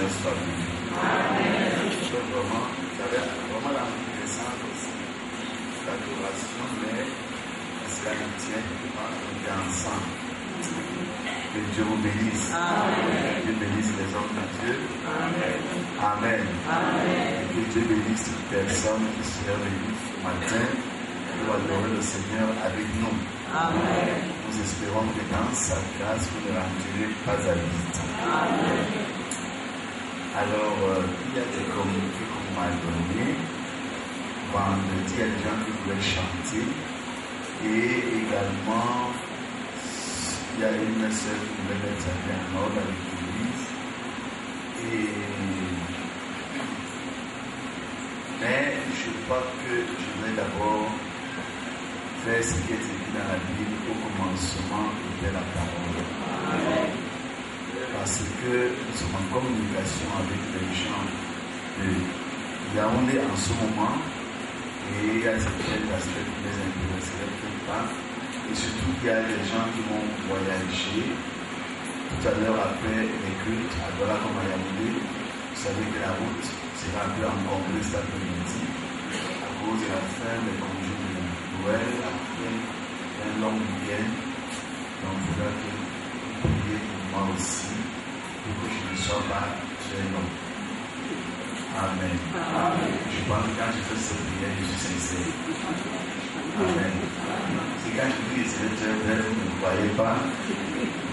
Seigneur soit béni. Vraiment, ça va être vraiment intéressant aussi. L'adoration, mais c'est l'amitié on est ensemble. Que Dieu vous bénisse. Amen. Dieu bénisse les hommes de Dieu. Amen. Amen. Amen. Et que Dieu bénisse toute personne qui sera venue ce matin pour adorer le Seigneur avec nous. Amen. Nous espérons que dans sa grâce, vous ne rendirez pas à vide. Amen. Alors, il y a des communiqués qu'on m'a donnés. Vendredi, il y a des gens qui voulaient chanter. Et également, il y a une sœur qui voulait mettre un ordre avec l'église. Mais je crois que je vais d'abord faire ce qui est écrit dans la Bible au commencement de la parole. Amen. Parce que nous sommes en communication avec les gens de Yaoundé en ce moment. Et il y a certains aspects qui les intéresseraient peut-être pas. Et surtout, il y a des gens qui vont voyager. Tout à l'heure, après les cultes, à Douala comme à Yaoundé, vous savez que la route sera un peu encombrée cet après-midi à cause de la fin des congés de Noël, après un long week-end. Donc, il faudra que vous priez pour moi aussi, pour que je ne sois pas très long. Amen. Amen. Je pense que quand je fais cette prière, je suis sincère. Amen. C'est quand je dis que c'est très bref, vous ne croyez pas.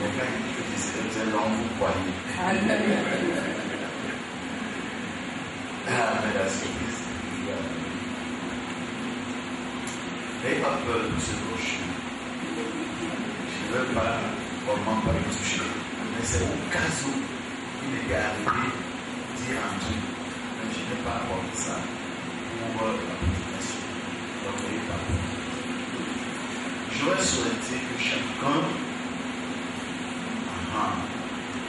Mais quand je dis que c'est très long, vous croyez. Amen. Amen. La surprise. N'ayez pas peur de ce rocher. Je ne veux pas vraiment pas le toucher. Mais c'est au cas où il m'est arrivé dire un truc. Je n'ai pas apporté ça pour la prédication. Donc, n'ayez pas peur. J'aurais souhaité que chacun.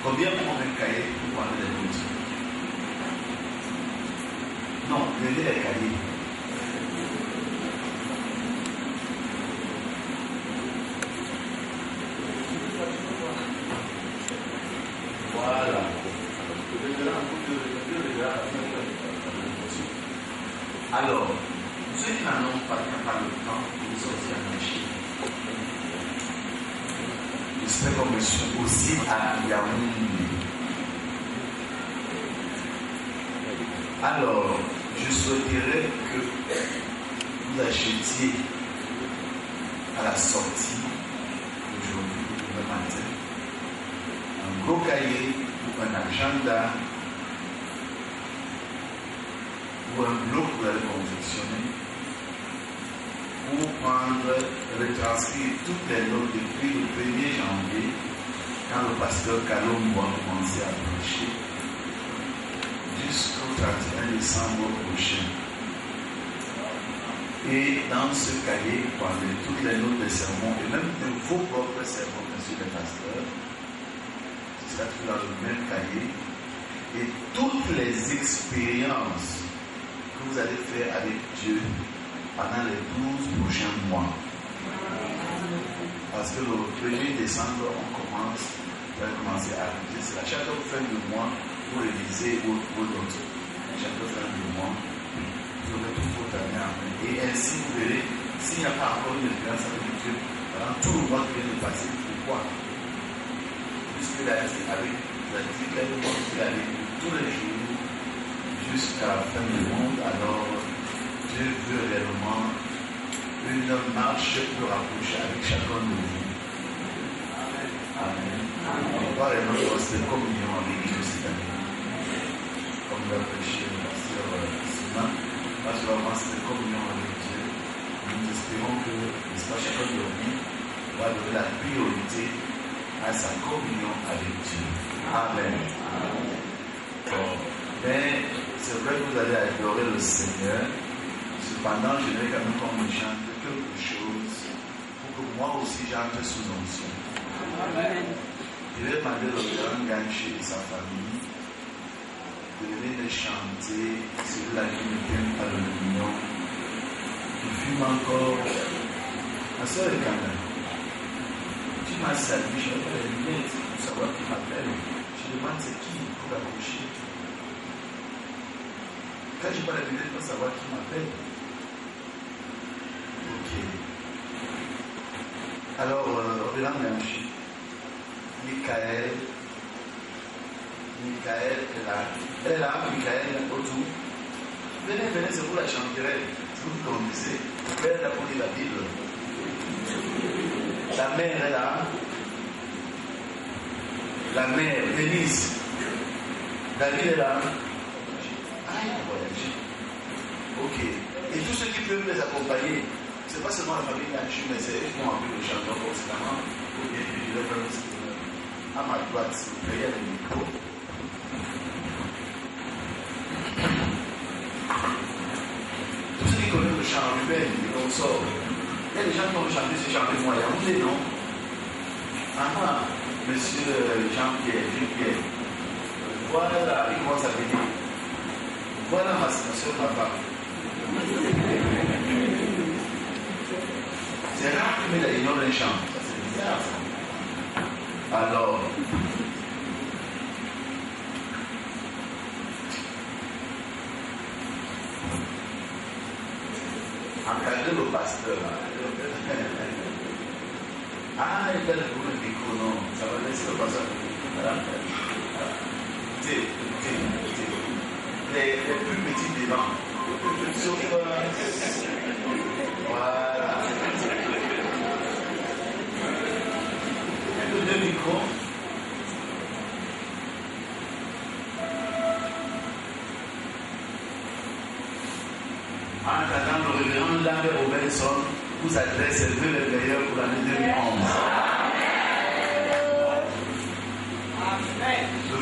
Combien prend un cahier pour parler des autres? Non, levez les cahiers. Voilà. Alors, ceux qui n'en ont pas le temps, ils sont aussi à marcher. J'espère qu'on me suit aussi à Yaoundé. Alors, je souhaiterais que vous achetiez à la sortie aujourd'hui, le matin, un gros cahier ou un agenda ou un bloc que vous allez confectionner pour prendre, retranscrire toutes les notes depuis le 1er janvier, quand le pasteur Kalom va commencer à prêcher, jusqu'au 31 décembre prochain. Et dans ce cahier, vous parlez toutes les notes des sermons et même de vos propres sermons, monsieur le pasteur. Ce sera tout dans le même cahier. Et toutes les expériences que vous allez faire avec Dieu pendant les 12 prochains mois. Parce que le 1er décembre, on va commencer à réviser. C'est à chaque fin de mois, vous révisez vos notes. Chaque fin de mois, vous mettez toute votre année en main. Et ainsi, vous verrez, s'il n'y a pas encore une expérience avec Dieu, pendant tout le mois qui vient de passer, pourquoi? Puisque là, c'est avec la difficulté de monde qu'il a vécu tous les jours jusqu'à la fin du monde, alors Dieu veut réellement une marche plus rapprochée avec chacun de vous. Amen. On va réellement rester communion avec Dieu cette année. Comme l'a prêché le pasteur Simon, là je vais rester communion avec Dieu. Nous espérons que, n'est-ce pas, chacun de nous va donner la priorité à sa communion avec Dieu. Amen. Bon. Mais c'est vrai que vous allez adorer le Seigneur. Cependant, je vais quand même qu'on me chante quelque chose pour que moi aussi j'entre sous l'onction. Amen. Je vais demander au grand Ganché et sa famille de venir chanter celui-là qui ne t'aime pas le mignon, qui fume encore. Ma soeur est quand même. Tu m'as salué, je vais faire les lunettes pour savoir qui m'appelle. Je demande c'est qui pour la coucher. Quand je parle de il faut savoir qui m'appelle. Ok. Alors, on verra même. Michael est là. Elle est là, Michael autour. Venez, c'est vous la chanterelle. C'est vous qui conduisez. Elle est là pour lire la Bible. La mère est là. La mère, Denise. David est là. Ah, il a voyagé. Ok. Et tous ceux qui peuvent les accompagner, c'est pas seulement la famille Nachu, mais c'est eux qui ont appris le chanteur constamment. Pour bien que je le fasse à ma droite, s'il vous plaît, il y a le micro. Tous ceux qui connaissent le chant Ruben, on sort. Il y a des gens qui ont chanté ce chant de moi, il y a un des noms. Ah, monsieur Jean-Pierre. Voilà, il commence à venir. Voilà ma soeur, ma femme. C'est rare qu'il ignore un chant. Ça, c'est bizarre, ça. Alors, encadrez le pasteur. Ah, il a le micro, non. Ça va laisser le pasteur. Les plus petits devant. Voilà. Le deux micros. En attendant, le révérend Lambert Robinson vous adresse le vœu le meilleur pour l'année 2011. Le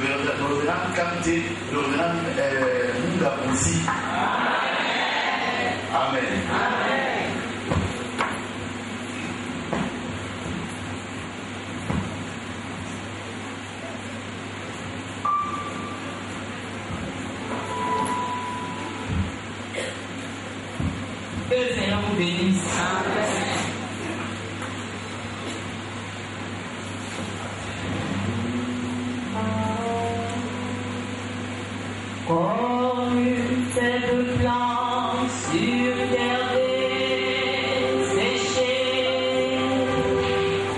révérend Kamté, le révérend Munga Poussi. Amen. Que le Seigneur vous bénisse. Comme une feuille de plante sur terre desséchée,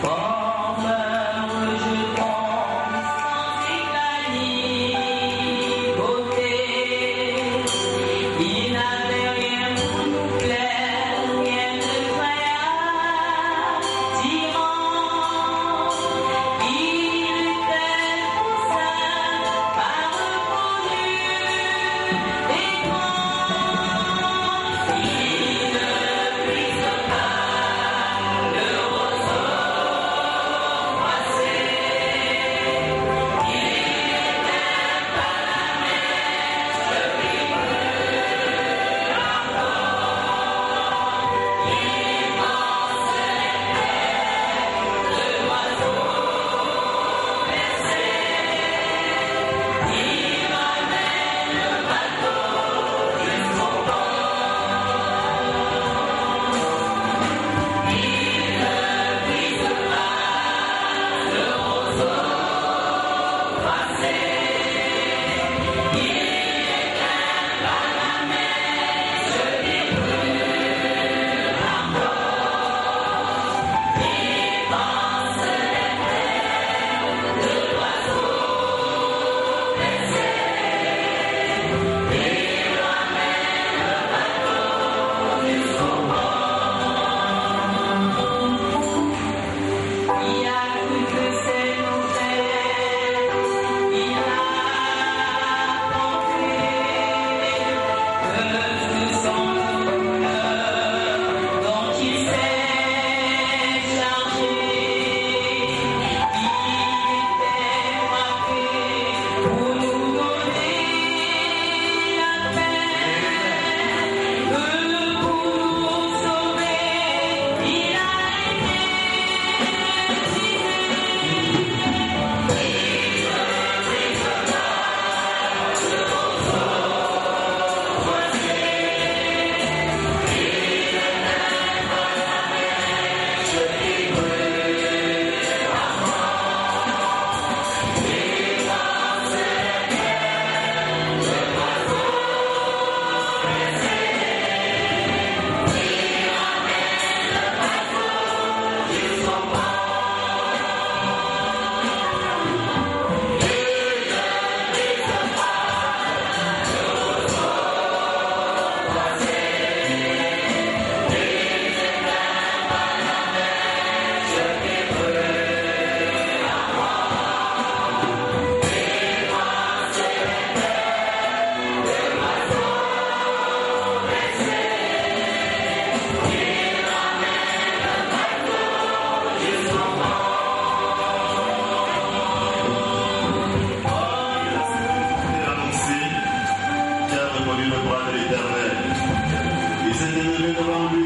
comme un rejeton sans éclat ni beauté, il n'avait rien pour nous plaire, rien de vrai attirant. Il était pour ça pas reconnu. Et quand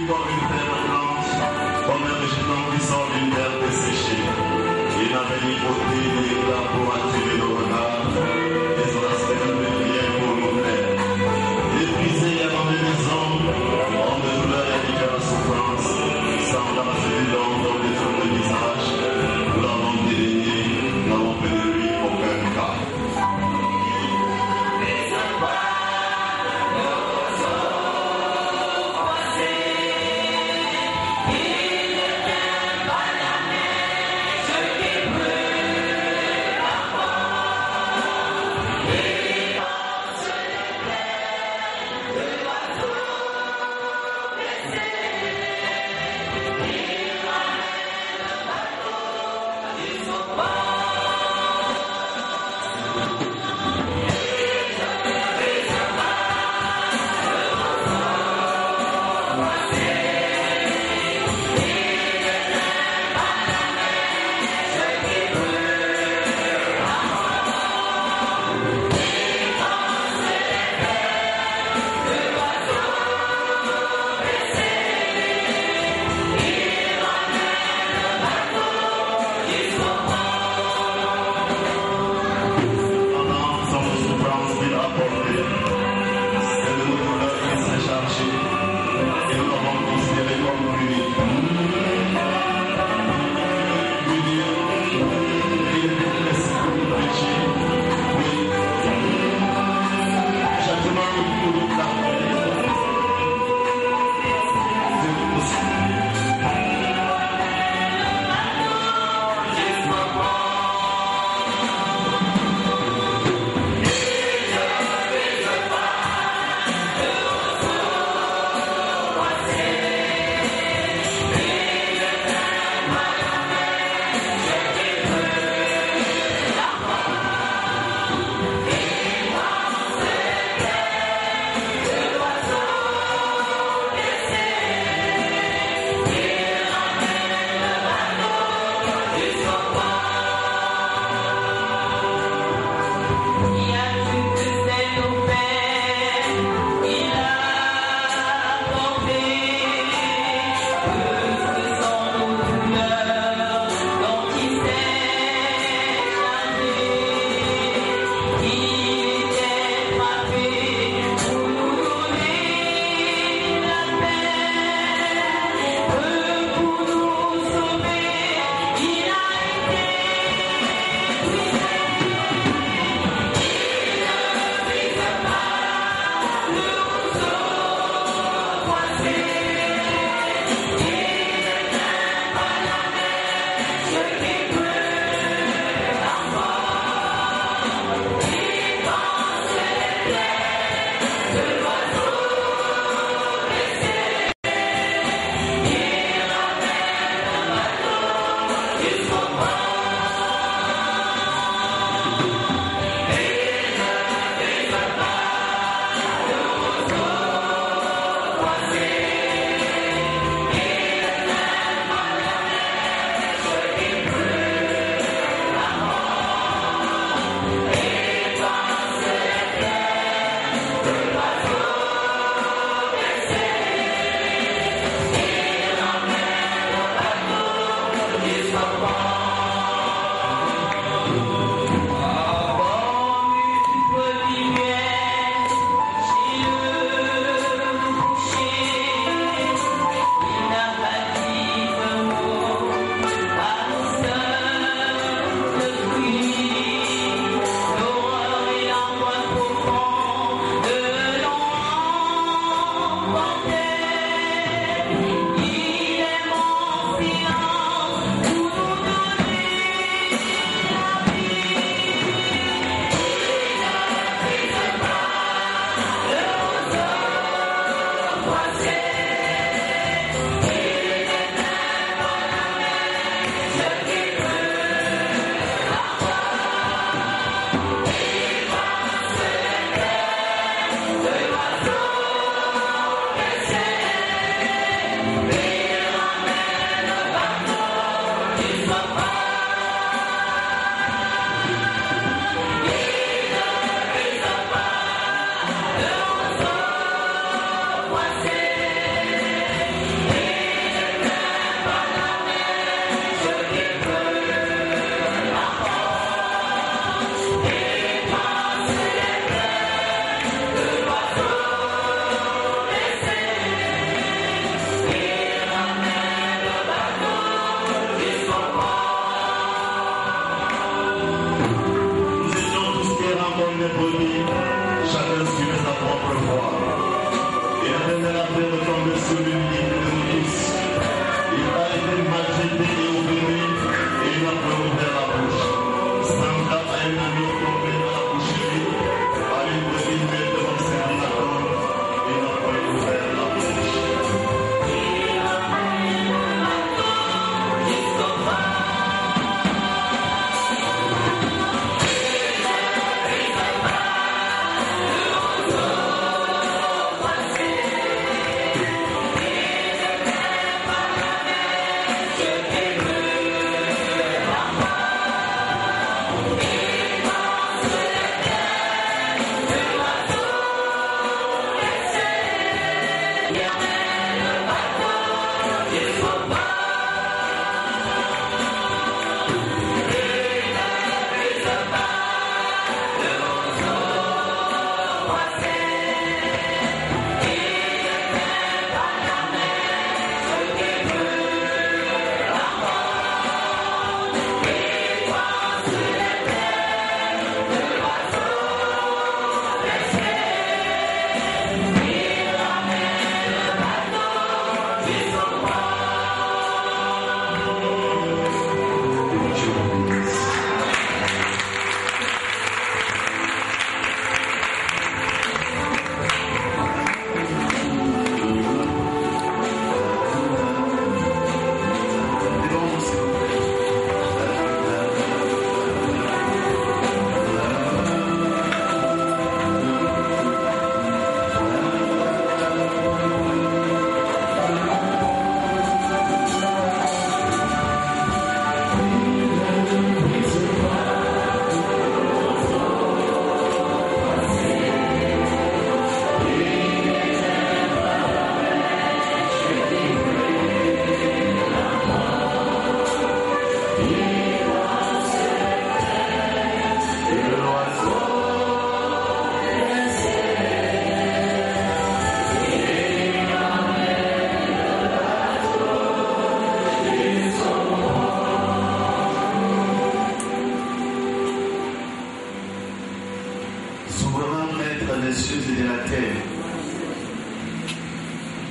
comme une terre blanche, comme un végétal qui sort d'une terre desséchée. Il n'avait ni beauté ni éclat pour attirer le regard, mais on a fait un bien pour nous plaire. Épuisé avant de maison, homme de douleur et de la souffrance, semblable à celui d'homme dans les tours de visage, nous l'avons dédaigné, nous n'avons fait de lui aucun cas. Thank you.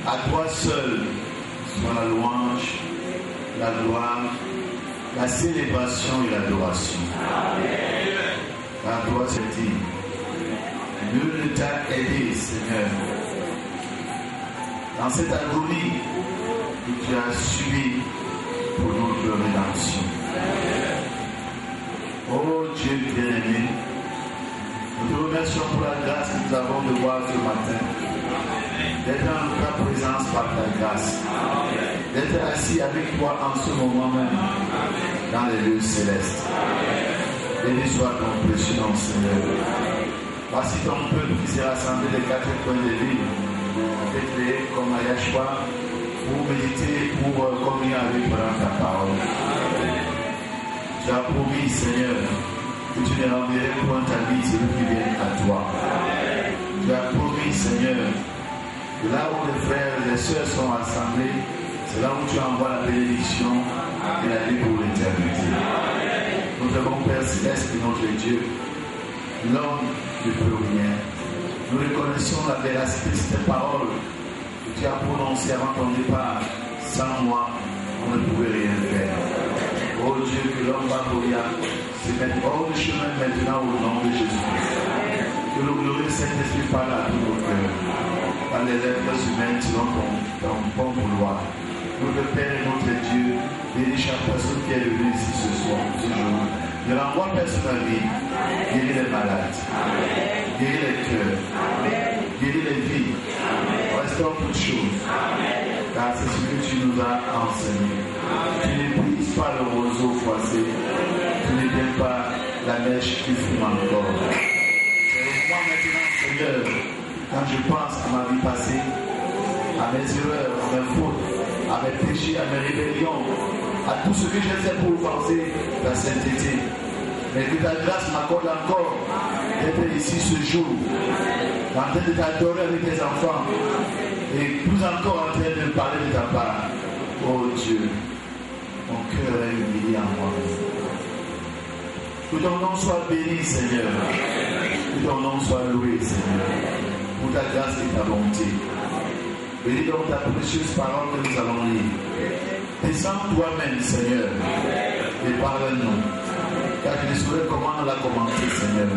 À toi seul soit la louange, la gloire, la célébration et l'adoration. À toi c'est dit. Nul ne t'a aidé, Seigneur, dans cette agonie que tu as subi pour notre rédemption. Oh Dieu bien-aimé, nous te remercions pour la grâce que nous avons de voir ce matin, d'être dans ta présence par ta grâce, d'être assis avec toi en ce moment même, dans les lieux célestes. Béni soit ton précieux nom, Seigneur. Voici ton peuple qui s'est rassemblé des quatre coins de l'île, déclaré comme à Yahshua, pour méditer, pour communier avec dans ta parole. Tu as promis, Seigneur, que tu ne renverrais point ta vie celui qui vient à toi. Tu as promis, Seigneur, que là où les frères et les sœurs sont rassemblés, c'est là où tu envoies la bénédiction et la vie pour l'éternité. Notre bon Père céleste et notre Dieu, l'homme ne peut rien. Nous reconnaissons la véracité de cette parole que tu as prononcée avant ton départ. Sans moi, on ne pouvait rien faire. Oh Dieu, que l'homme va courir, se mettre hors du chemin maintenant au nom de Jésus-Christ. Que le glorieux Saint-Esprit parle à tous nos cœurs, par les lèvres humaines selon ton bon vouloir. Notre Père et notre Dieu, bénis chaque personne qui est venue ici ce soir, ce jour. Ne renvoie personne à vie, guéris les malades, guéris les cœurs, guéris les vies, restaure toutes choses, car c'est ce que tu nous as enseigné. Tu n'épuises pas le roseau froissé, tu n'éteins pas la mèche qui fume encore. Et moi maintenant, Seigneur, quand je pense à ma vie passée, à mes erreurs, à mes fautes, à mes péchés, à mes rébellions, à tout ce que j'ai fait pour offenser ta sainteté. Mais que ta grâce m'accorde encore d'être ici ce jour, en train de t'adorer avec tes enfants, et plus encore en train de parler de ta part. Oh Dieu, mon cœur est humilié en moi. Que ton nom soit béni, Seigneur. Que ton nom soit loué, Seigneur, pour ta grâce et ta bonté. Bénis donc ta précieuse parole que nous allons lire. Descends toi-même, Seigneur, et parle-nous. Car je ne saurais comment la commenter, Seigneur.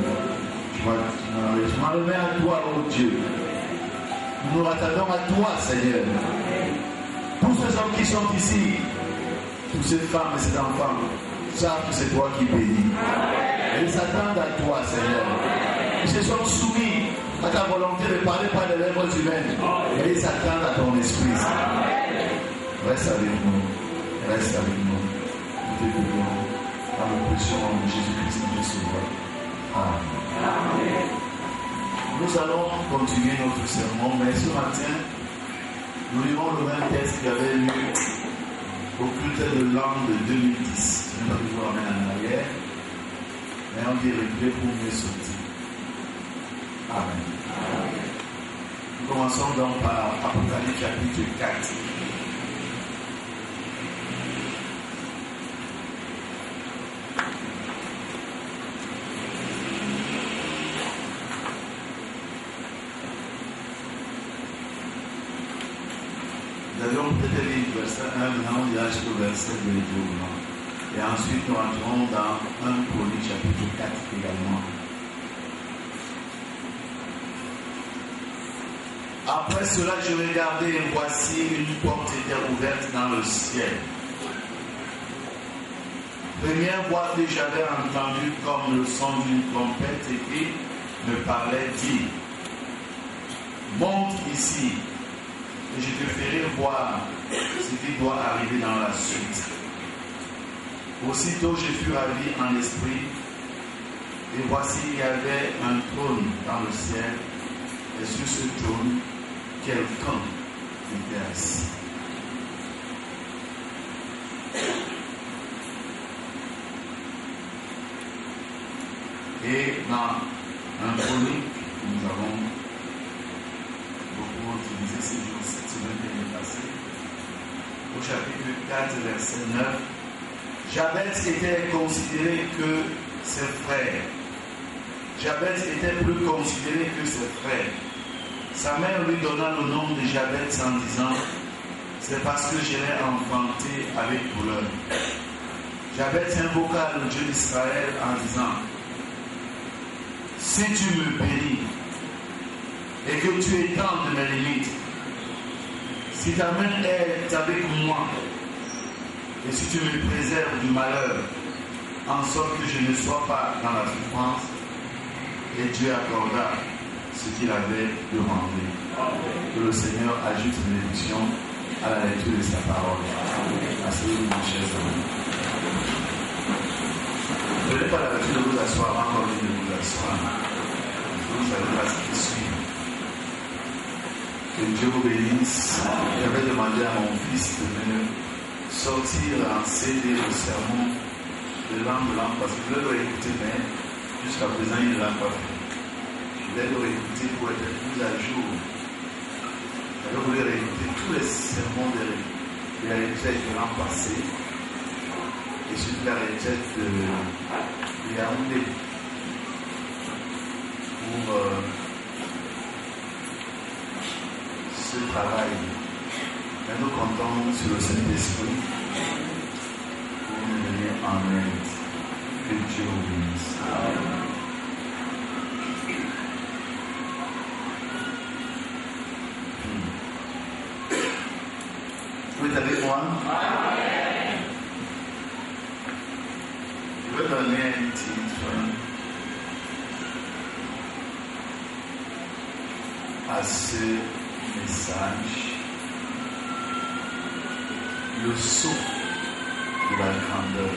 Je m'en remets à toi, oh Dieu. Nous nous attendons à toi, Seigneur. Tous ces hommes qui sont ici, toutes ces femmes et ces enfants, savent que c'est toi qui bénis. Et ils s'attendent à toi, Seigneur. Ils se sont soumis à ta volonté de parler par les lèvres humaines. Et ils s'attendent à ton esprit. Reste avec nous. Reste avec nous. Nous te prions dans le précieux nom de Jésus-Christ, notre Sauveur. Amen. Nous allons continuer notre sermon, mais ce matin, nous lisons le même texte qu'il y avait lu au culte de l'an de 2010. Je ne vais pas vous ramener en arrière, mais on dit reculer pour mieux sauter. Amen. Nous commençons donc par Apocalypse chapitre 4. Nous allons peut-être lire le verset 1, maintenant on ira jusqu'au verset 2 et 2. Et ensuite nous rentrons dans 1 Chronique chapitre 4 également. Après cela, je regardais et voici une porte était ouverte dans le ciel. Première voix que j'avais entendue comme le son d'une trompette et qui me parlait dit: monte ici et je te ferai voir ce qui doit arriver dans la suite. Aussitôt je fus ravi en l'esprit et voici il y avait un trône dans le ciel et sur ce trône quelqu'un était assis. Et dans un chronique, nous avons beaucoup utilisé ces jours, cette semaine qui est passée, au chapitre 4, verset 9, Jabez était considéré que ses frères. Jabez était plus considéré que ses frères. Sa mère lui donna le nom de Jabez en disant: c'est parce que je l'ai enfanté avec douleur. Jabez invoqua le Dieu d'Israël en disant: si tu me bénis et que tu étendes mes limites, si ta main est avec moi et si tu me préserves du malheur, en sorte que je ne sois pas dans la souffrance, et Dieu accorda ce qu'il avait demandé. Que le Seigneur ajoute une bénédiction à la lecture de sa parole. Asseyez-vous, mes chers amis. Je n'ai pas l'habitude de vous asseoir, encore de vous asseoir. Vous savez pas ce qui suit. Que Dieu vous bénisse. J'avais demandé à mon fils de venir sortir en CD le sermon de langue parce que je voulais le réécouter, mais jusqu'à présent il ne l'a pas fait. Je voulais le réécouter pour être plus à jour. Je voulais réécouter tous les sermons de la retraite de l'an passé et surtout la retraite de Yaoundé pour ce travail. Mais nous comptons sur le Saint-Esprit pour nous venir en aide. Que Dieu vous bénisse. Vous êtes avec moi? Je vais donner un titre à ce message: le saut de la grandeur.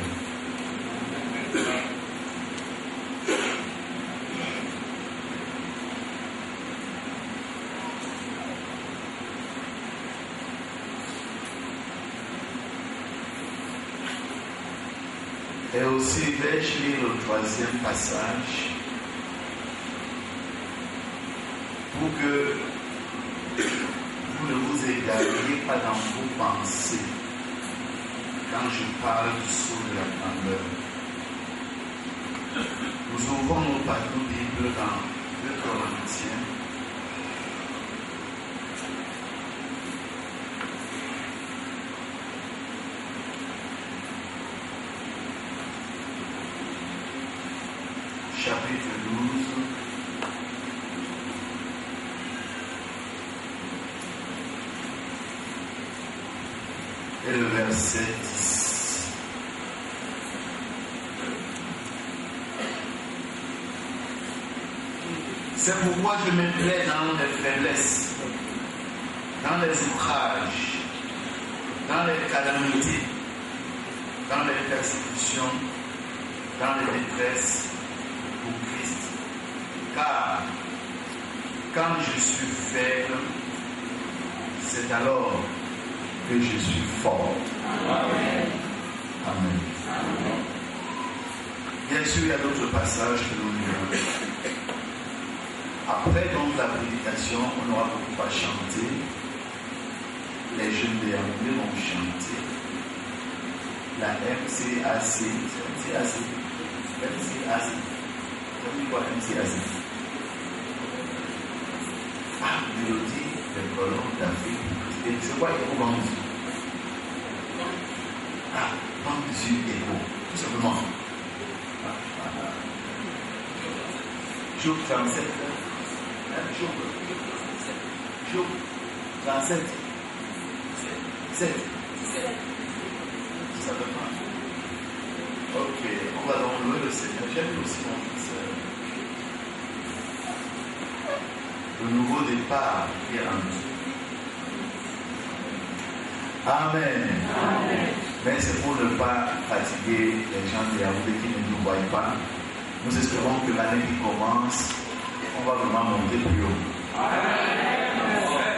Et aussi, vais-je lire le troisième passage pour que vous ne vous égariez pas dans vos pensées quand je parle du saut de la grandeur. Nous ouvrons nos Bibles dans 2 Corinthiens. Chapitre 12. Et le verset 10. C'est pourquoi je me plais dans les faiblesses, dans les outrages, dans les calamités, dans les persécutions, dans les détresses pour Christ. Car quand je suis faible, c'est alors que je suis fort. Amen. Amen. Bien sûr, il y a d'autres passages que nous lirons. Après donc la prédication, on aura beaucoup à chanter. Les jeunes déambulés vont chanter. La MCAC. C'est MCAC. MCAC. Ça veut dire quoi MCAC? Ah, mélodie des colons d'Afrique. Et c'est quoi Écho Bande? Ah, Bande du Sud Écho. Tout simplement. Jour 37. Jour 37. 7. Tout simplement. Ok, on va donc louer le Seigneur. J'aime aussi mon fils. Le nouveau départ qui est en nous. Amen. Amen. Mais c'est pour ne pas fatiguer les gens qui ne nous voient pas. Nous espérons que l'année qui commence, on va vraiment monter plus haut.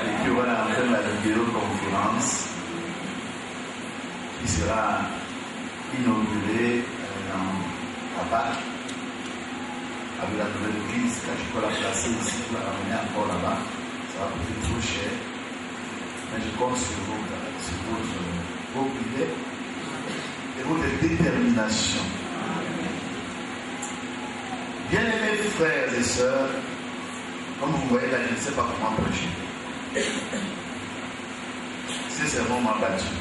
Et puis on va faire la vidéoconférence qui sera inaugurée à Pâques avec la nouvelle église. Quand je peux la placer ici, je vais la ramener encore là-bas. Ça va coûter trop cher. Mais je compte sur vos prières et votre détermination. Bien-aimés frères et sœurs, comme vous voyez là, je ne sais pas comment prêcher. C'est vraiment battu.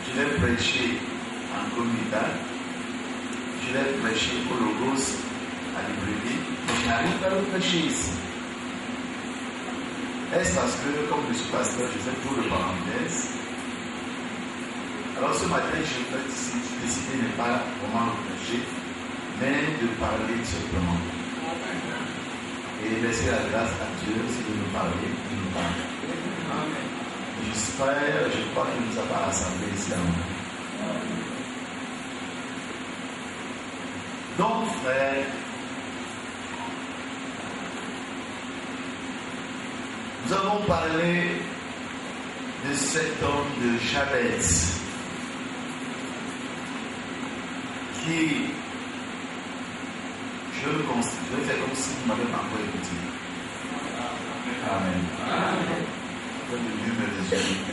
Je l'ai prêché en communauté, je l'ai prêché au Logos à librairie, mais je n'arrive pas à le prêcher ici. Est-ce parce que, comme je suis pasteur, je fais tout le parenthèse? Alors ce matin, j'ai décidé de ne pas vraiment le prêcher, mais de parler simplement. Et laisser la grâce à Dieu, c'est de nous parler, de nous parler. J'espère, je crois qu'il nous a pas rassemblés ici à nous. Donc, frère, nous avons parlé de cet homme de Jabez qui, je vais faire comme si vous m'avez pas encore écouté. Amen. Amen. Que Dieu me résume.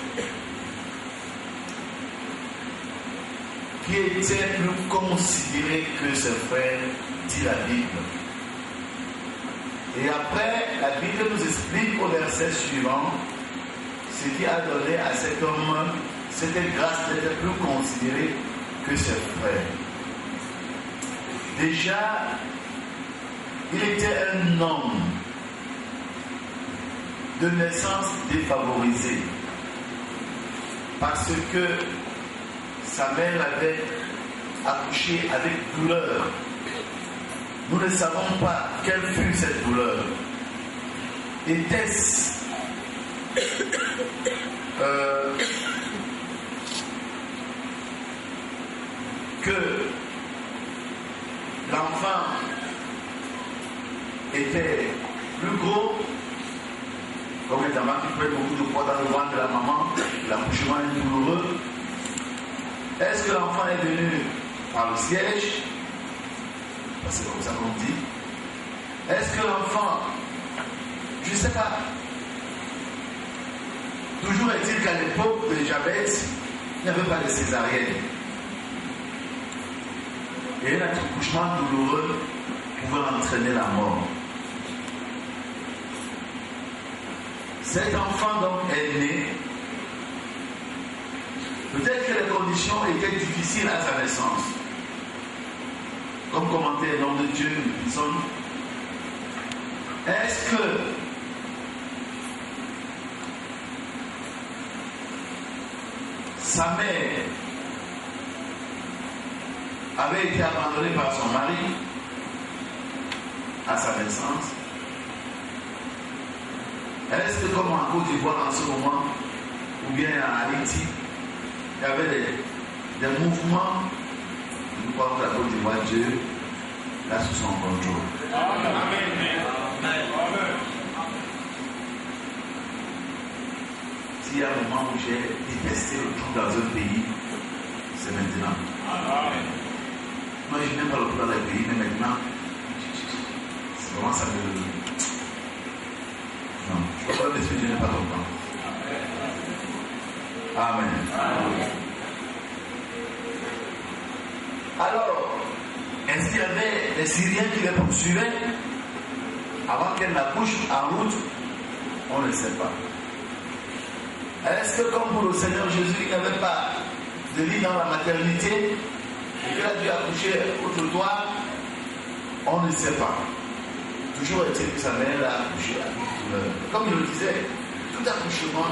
Qui était plus considéré que ses frères, dit la Bible. Et après, la Bible nous explique au verset suivant ce qui a donné à cet homme cette grâce d'être plus considéré que ses frères. Déjà, il était un homme de naissance défavorisée parce que sa mère l'avait accouché avec douleur. Nous ne savons pas quelle fut cette douleur. Était-ce que l'enfant était plus gros, comme les enfants qui prennent beaucoup de poids dans le ventre de la maman, l'accouchement est douloureux? Est-ce que l'enfant est venu par le siège? C'est comme ça qu'on dit. Est-ce que l'enfant, je ne sais pas, toujours est-il qu'à l'époque de Jabez, il n'y avait pas de césarienne. Et un accouchement douloureux pouvait entraîner la mort. Cet enfant donc est né. Peut-être que les conditions étaient difficiles à sa naissance. Comme commentait le nom de Dieu, nous disons, est-ce que sa mère avait été abandonnée par son mari à sa naissance? Est-ce que comme en Côte d'Ivoire en ce moment, ou bien à Haïti, il y avait des mouvements? Nous croyons que la Côte d'Ivoire, Dieu l'a sous son contrôle. S'il y a un moment où j'ai détesté le trou dans un pays, c'est maintenant. Moi, je n'aime pas le trou dans le pays, mais maintenant, c'est commence à me... Non, je ne peux pas m'expliquer, je n'ai pas ton temps. Amen. Alors, est-ce qu'il y avait des Syriens qui les poursuivaient avant qu'elle n'accouche en route? On ne sait pas. Est-ce que comme pour le Seigneur Jésus, il n'y avait pas de lit dans la maternité et qu'elle a dû accoucher au trottoir? On ne sait pas. Toujours est-il que sa mère l'a accouché à toute douleur. Comme il le disait, tout accouchement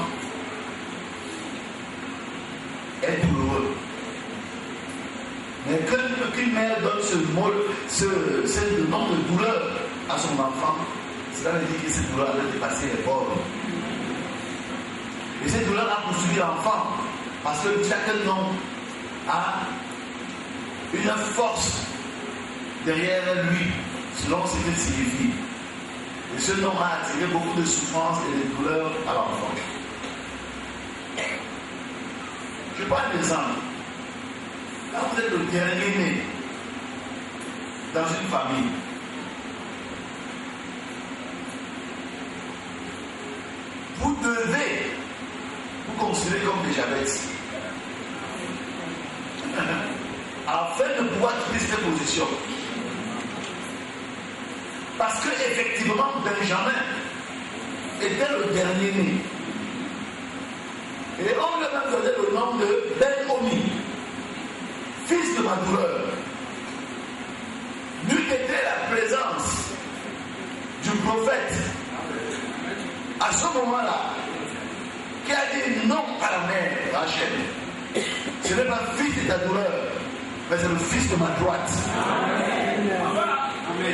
est douloureux. Mais qu'une mère donne ce nom de douleur à son enfant, cela veut dire que cette douleur a dépassé les bornes. Et cette douleur a poursuivi l'enfant parce que chaque nom a une force derrière lui, selon ce qu'il signifie. Et ce nom a attiré beaucoup de souffrances et de douleurs à l'enfant. Je prends un exemple. Quand vous êtes le dernier-né dans une famille, vous devez vous considérer comme des diabètes afin de pouvoir quitter cette position. Parce que effectivement, Benjamin était le dernier-né. Et on lui a même donné le nom de Ben-Omi, fils de ma douleur. N'eût été la présence du prophète à ce moment-là qui a dit non à la mère Rachel. Ce n'est pas fils de ta douleur, mais c'est le fils de ma droite.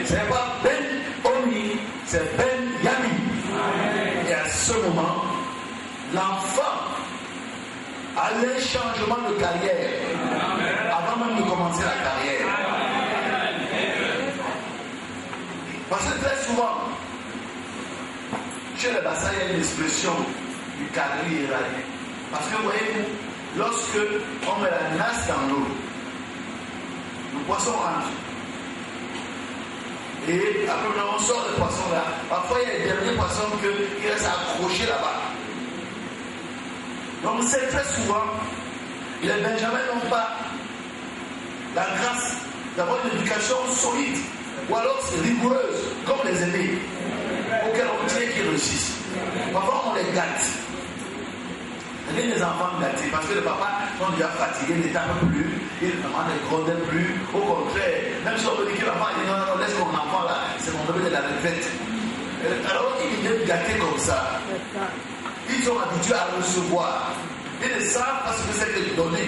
Ce n'est pas Ben-Oni, c'est Ben-Yami. Et à ce moment, l'enfant a eu un changement de carrière avant même de commencer la carrière. Parce que très souvent, chez les Bassa, il y a une expression du carré éradié. Parce que voyez-vous, lorsque on met la nasse dans l'eau, le poisson rentre. Et après, on sort le poisson là. Parfois, il y a des derniers poissons qui restent accrochés là-bas. Donc, c'est très souvent, les Benjamins n'ont pas la grâce d'avoir une éducation solide, ou alors c'est rigoureuse, comme les aînés, auxquels on tient qu'ils réussissent. Parfois, on les gâte. Il y a des enfants gâtés parce que les papas sont déjà fatigués, ne tapent plus, ils ne grondent plus. Au contraire, même si on veut dire que l'enfant dit non, laisse mon enfant là, c'est mon bébé de la retraite. Alors, ils viennent gâtés comme ça. Ils sont habitués à recevoir. Ils ne savent pas ce que c'est que de donner.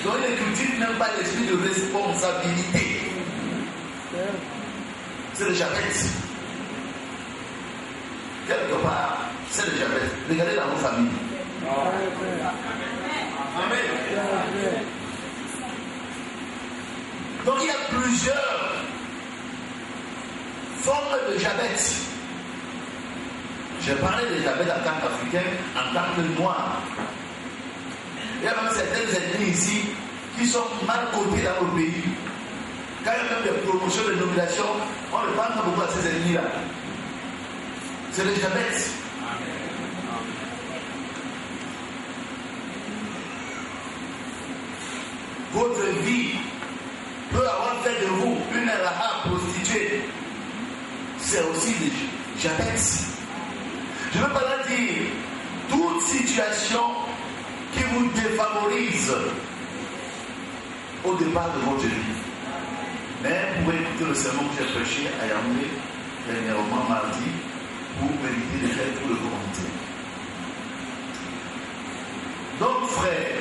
Donc, ils ne cultivent même pas l'esprit de responsabilité. C'est le diabète. Quelque part, c'est le diabète. Regardez dans vos familles. Amen. Donc, il y a plusieurs formes de diabète. J'ai parlé de diabète en tant qu'Africain, en tant que noir. Il y a même certaines ethnies ici qui sont mal cotées dans le pays. Quand il y a même des promotions de nomination, on ne parle pas beaucoup à ces ethnies-là. C'est le diabète. Votre vie peut avoir fait de vous une raha prostituée. C'est aussi le diabète. Je ne veux pas dire toute situation qui vous défavorise au départ de votre vie. Mais vous pouvez écouter le sermon que j'ai prêché à Yaoundé dernièrement mardi pour éviter de faire tout le commentaire. Donc, frère,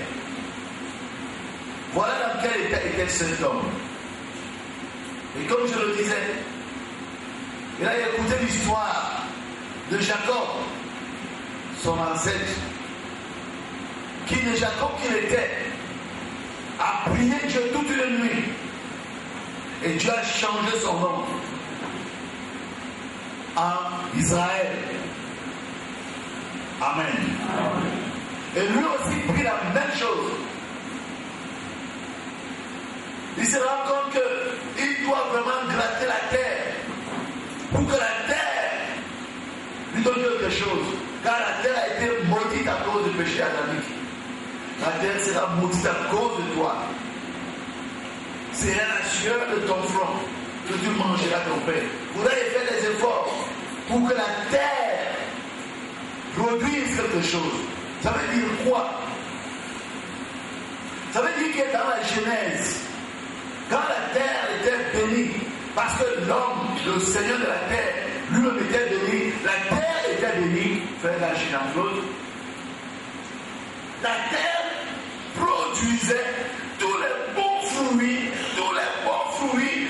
voilà dans quel état était cet homme. Et comme je le disais, il a écouté l'histoire de Jacob, son ancêtre, qui de Jacob qu'il était, a prié Dieu toute une nuit. Et Dieu a changé son nom en Israël. Amen. Amen. Et lui aussi prit la même chose. Il se rend compte qu'il doit vraiment gratter la terre pour que donne quelque chose. Car la terre a été maudite à cause du péché adamique. La terre sera maudite à cause de toi. C'est la sueur de ton front que tu mangeras ton pain. Vous allez faire des efforts pour que la terre produise quelque chose. Ça veut dire quoi? Ça veut dire que dans la Genèse, quand la terre était bénie, parce que l'homme, le Seigneur de la terre, lui-même était béni, la terre était bénie, frère Jean-Claude, la terre produisait tous les bons fruits,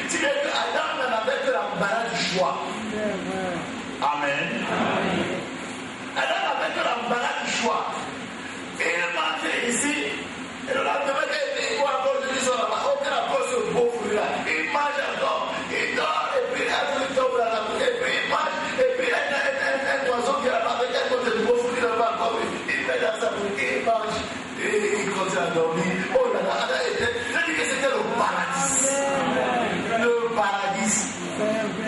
si bien que Adam n'avait que l'embarras du choix. Amen. Adam n'avait que l'embarras du choix. Et il mangeait ici, et le lendemain, il voit encore de lui, aucun rapport sur ce beau fruit-là. Il mange encore, il dort, et puis un fruit tombe dans la bouche, et puis il mange, et puis un oiseau qui est là-bas avec un côté de beau fruit là-bas, encore, il met dans sa bouche, il mange, et il continue à dormir. Oh là là, je dis que c'était le paradis. Le paradis.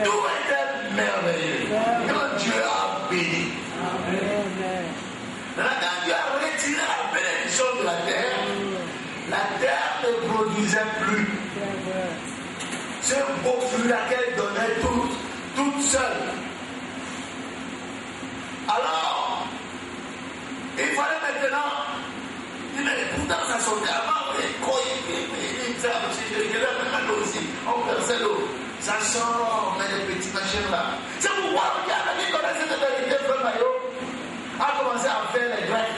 Tout était merveilleux. Que Dieu a béni. Maintenant, quand Dieu a retiré la bénédiction de la terre ne produisait plus. Ce beau fruit-là qu'elle donnait toute seule. Alors, il fallait maintenant, mais pourtant ça sortait avant, il fait aussi, on versait l'eau. Ça sort, mais les petits machins là. C'est pourquoi regarde, qui connaît cette vérité, frère Maillot, a commencé à faire les graines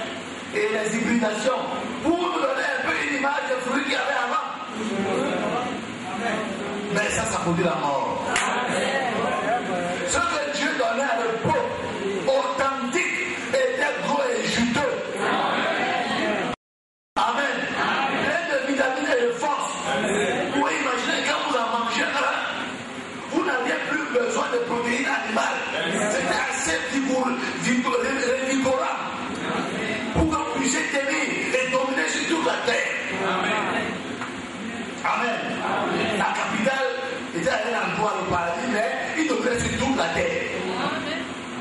et les hybridations pour nous donner un peu une image des fruits qu'il y avait avant. Mais ça produit la mort. Ce que Dieu donnait à le pot authentique était gros et juteux. Amen. Plein de vitamines et de force. Vous pouvez imaginer quand vous en mangez un, vous n'aviez plus besoin de protéines animales. C'était assez vigorant pour que vous puissiez tenir et dominer sur toute la terre. Amen. La capitale était à un endroit, le paradis, mais il dominait sur toute la terre.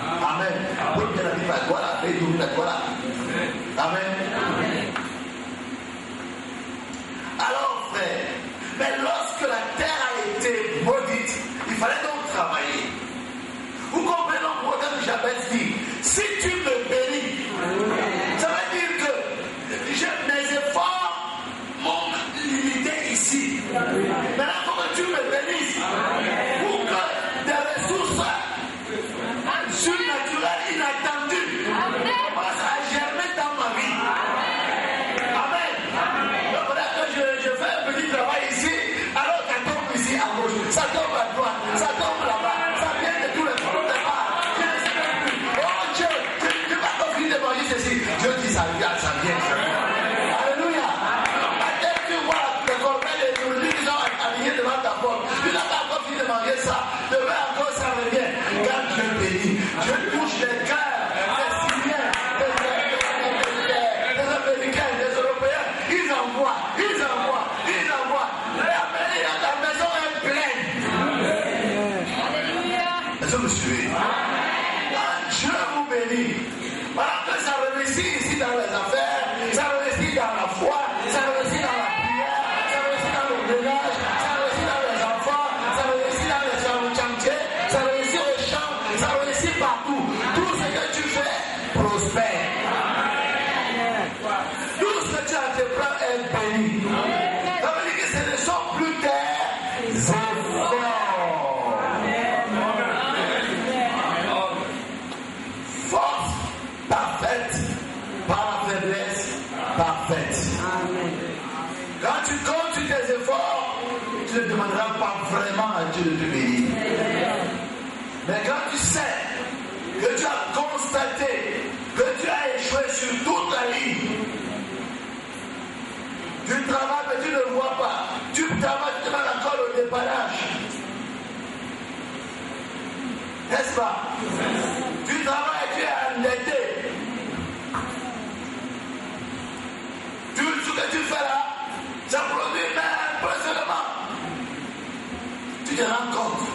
Amen. Vous pouvez bien la vivre à Douala, il domine à Douala. Amen. Alors, frère, mais lorsque la terre a été maudite, il fallait donc travailler. Vous comprenez donc pourquoi Jabez dit, si tu me bénis, ça veut dire que mes efforts m'ont limité ici. Maintenant, il faut que tu me bénisses pour que des ressources surnaturelles, inattendues, commencent à germer dans ma vie. Amen. Donc voilà que je fais un petit travail ici, alors ça tombe ici à gauche, ça tombe à droite, ça tombe là-bas, ça vient de tous les fronts de part. Je ne sais même plus. Oh Dieu, je ne vais pas continuer de manger ceci. Dieu dit ça vient, ça vient. Alléluia. Dès que tu vois les corbeilles de nourriture qui sont alignés devant ta porte, tu n'as pas encore fini de manger ça. Demain encore ça revient. Quand Dieu bénit, Dieu touche les cœurs des Syriens, des Américains, des Européens. Ils envoient. La maison est pleine. Est-ce que vous suivez? Quand Dieu vous bénit, voilà que ça réussit ici dans les affaires, ça réussit dans la foi, ça réussit dans la prière, ça réussit dans le ménage, ça réussit dans les enfants, ça réussit dans les chantiers, ça réussit au champ, ça réussit partout. Tout ce que tu fais prospère. Tout ce que tu entreprends est béni. Ça veut dire que ce ne sont plus tes efforts. Force parfaite par la faiblesse parfaite. Quand tu comptes sur tes efforts, tu ne demanderas pas vraiment à Dieu de te bénir. Mais quand tu sais que tu as constaté que tu as échoué sur toute la ligne, tu travailles mais tu ne vois pas, tu travailles, tu demandes encore le dépannage. N'est-ce pas? Tu travailles, tu es endetté. Tout ce que tu fais là, ça produit même un peu seulement. Tu te rends compte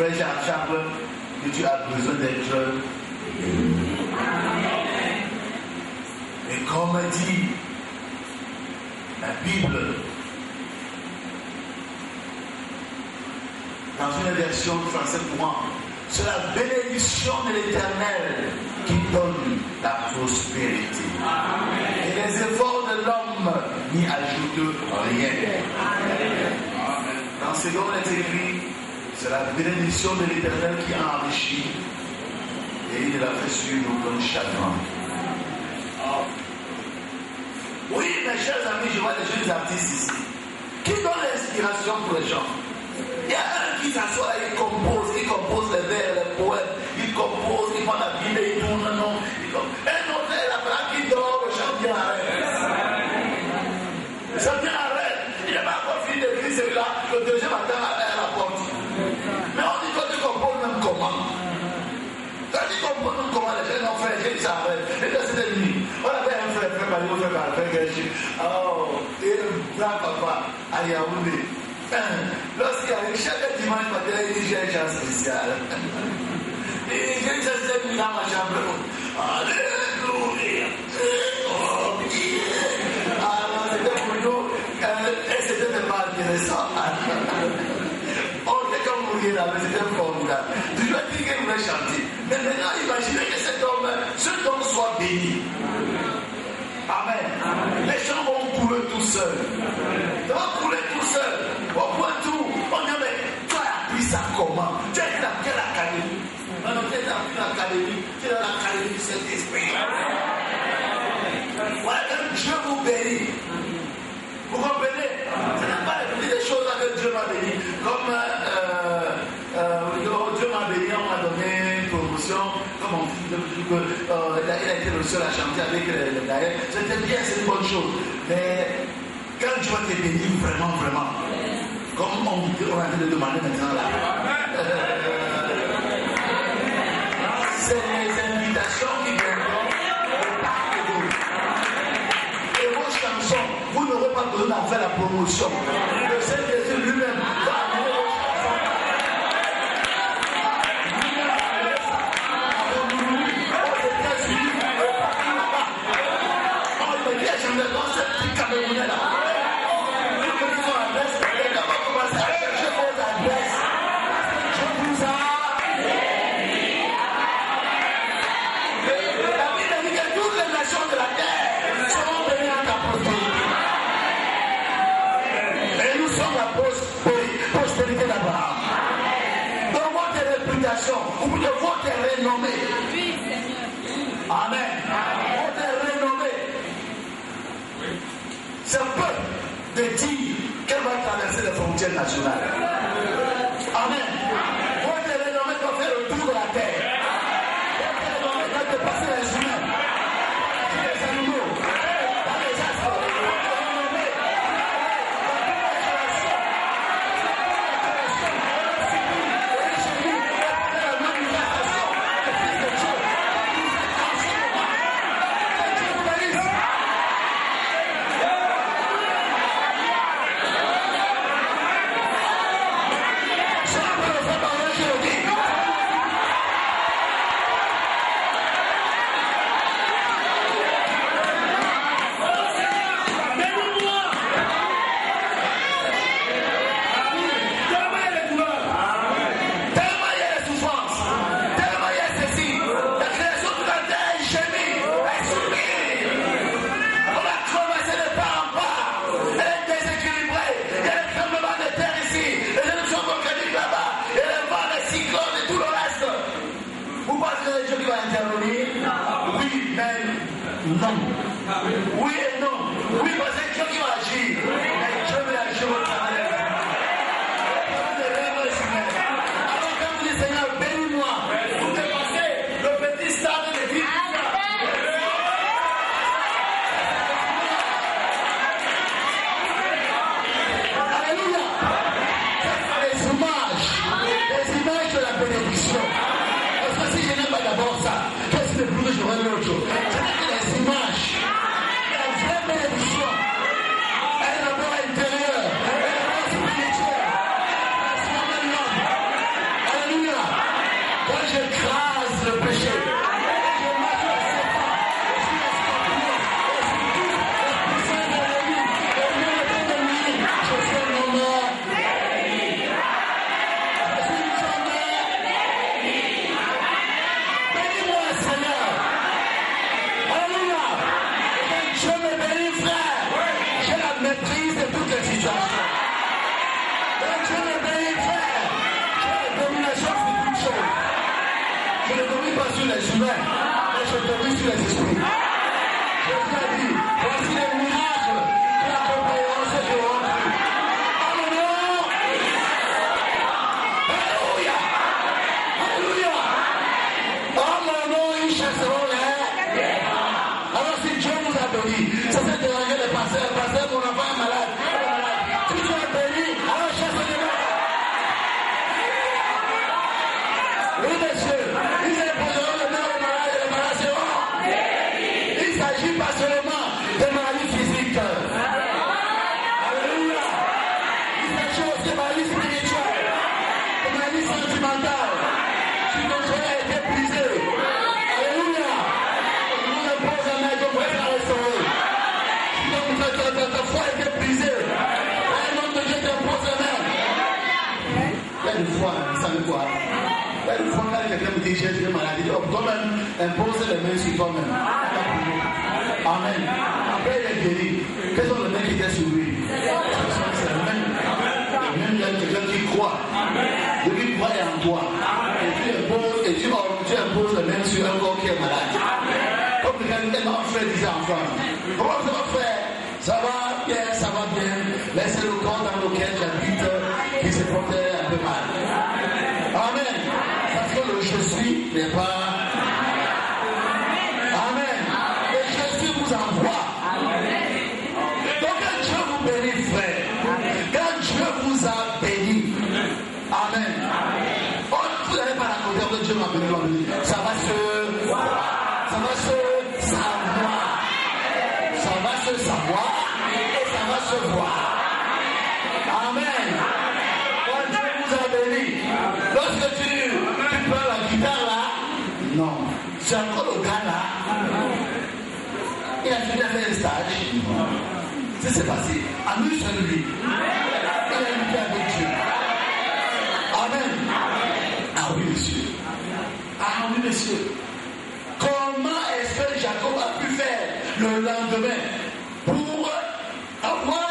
frère Charles, que tu as besoin d'être béni. Et comme dit la Bible, dans une version française courante, c'est la bénédiction de l'Éternel qui donne la prospérité. Et les efforts de l'homme n'y ajoutent rien. Dans ce dont il est écrit, c'est la bénédiction de l'Éternel qui enrichit et il la fait sur nous comme chagrin. Oui, mes chers amis, je vois des jeunes artistes ici qui donnent l'inspiration pour les gens. Il y a un qui s'assoit et il compose les vers, les poèmes, il compose, il prend la Bible, il tourne, non. Un autre est là-bas qui dort, le chant vient à rêve. Le chant vient à rêve. Il n'a pas encore fini d'écrire celui-là, le deuxième matin à la porte. Mais on dit que tu composes même comment. Quand tu composes même comment, les gens n'ont fait, j'ai dit ça à rêve. Et là, c'était lui. On avait un frère, et un grand papa à Yaoundé. Lorsqu'il arrive chaque dimanche matin, il dit j'ai un chant spécial. Et j'ai une chance spéciale dans ma chambre. Alléluia. Alors c'était pour nous, et c'était tellement intéressant. On était comme mourir là, mais c'était formidable. Toujours dit qu'il voulait chanter. Mais maintenant, imaginez que cet homme soit béni. Amen. Les gens vont couler tout seuls. Ils vont couler tout seuls. Au point tout, on dit, mais toi, tu as appris ça comment? Tu as été dans quelle académie? Non, tu as appris dans l'académie. Tu es dans l'académie du Saint-Esprit. Voilà, Dieu vous bénit. Vous comprenez? Ce n'est pas les petites choses que Dieu m'a béni. Comme Dieu m'a béni, on m'a donné une promotion. Comme on dit, il a été le seul à chanter avec les gaïens. C'était bien, c'est une bonne chose. Mais quand Dieu te bénit vraiment, vraiment, comme on a envie de demander maintenant là, c'est les invitations qui viendront partout de vous. Et vos chansons, vous n'aurez pas besoin d'en faire la promotion. Le Saint-Jésus lui-même va amener vos chansons. Prospérité d'Abraham. Dans votre réputation, ou de votre renommée. Oui, Seigneur. Amen. Votre renommée. C'est peu de dire qu'elle va traverser les frontières nationales. Amen. Votre renommée doit faire le tour de la terre. Votre renommée doit dépasser les humains, les animaux, dans les astres. Votre renommée. Non. Oui et non. Oui, parce que Dieu qui va agir. Mais Dieu va agir au travers. Alors quand vous dites Seigneur, bénis-moi, vous dépassez le petit stade de vie. Alléluia. Les images de la bénédiction. Parce que si je n'aime pas d'abord ça, qu'est-ce que plus je vois l'autre chose? Les images, la vraie bénédiction, elle est d'abord intérieure, elle est d'abord spirituelle, elle transforme l'homme. de péché. Je marche sur les serpents, sur les scorpions, et sur toutes les puissances de l'ennemi. Au nom de l'ennemi, je fais mon nom. Je suis une chandelle. Bénis-moi, Seigneur. Alléluia. Quand Dieu me bénit, frère, j'ai la maîtrise de toutes les situations. Quand Dieu me bénit, frère, j'ai la domination sur toutes choses. Je ne domine pas sur les humains, mais je domine sur les esprits. Jésus a dit, voici les miracles qui accompagneront ceux qui auront cru. Alléluia. Alléluia. Alléluia. En mon nom, ils chasseront les. Alors si Dieu nous a bénis, ça fait déranger les pasteurs. Pasteur, mon enfant est malade. Si Dieu a béni, alors chasse les malades. Oui, monsieur, ils imposeront le main aux malades et les malades seront. Il ne s'agit pas seulement de maladies physiques. Alléluia. Il s'agit aussi de maladies spirituelles, de maladies sentimentales. Si ton cœur a été brisé, alléluia. Nous impose un main, Dieu pourrait la restaurer. Si ta foi a été brisée, un homme de Dieu t'impose un main. Il y a une fois, vous savez quoi? Une fois quand quelqu'un me dit j'ai une maladie, toi-même impose les mains sur toi-même. Amen. Après il est guéri. Quels sont les mains qui étaient sur lui? C'est la même. Même il y a quelqu'un qui croit. Lui croit en toi. Et tu imposes les mains sur un corps qui est malade. Comme un frère disait en France. Comment ça va frère? Ça va bien. Mais c'est le corps dans lequel j'habite qui se portait un peu mal. Amen. Parce que le je suis n'est pas. Amen. Le je suis vous envoie. Donc quand Dieu vous bénit, frère, quand Dieu vous a béni, amen. Oh, vous n'avez pas raconté que Dieu m'a béni. Ça va se savoir et ça va se voir. Amen. Quand Dieu vous a béni, lorsque tu prends la guitare là, non, c'est encore le gars là. Il a fini à faire un stage. Ça s'est passé. Amuse lui. Il a été avec Dieu. Amen. Ah oui, monsieur. Ah oui, monsieur. Comment est-ce que Jacob a pu faire le lendemain pour avoir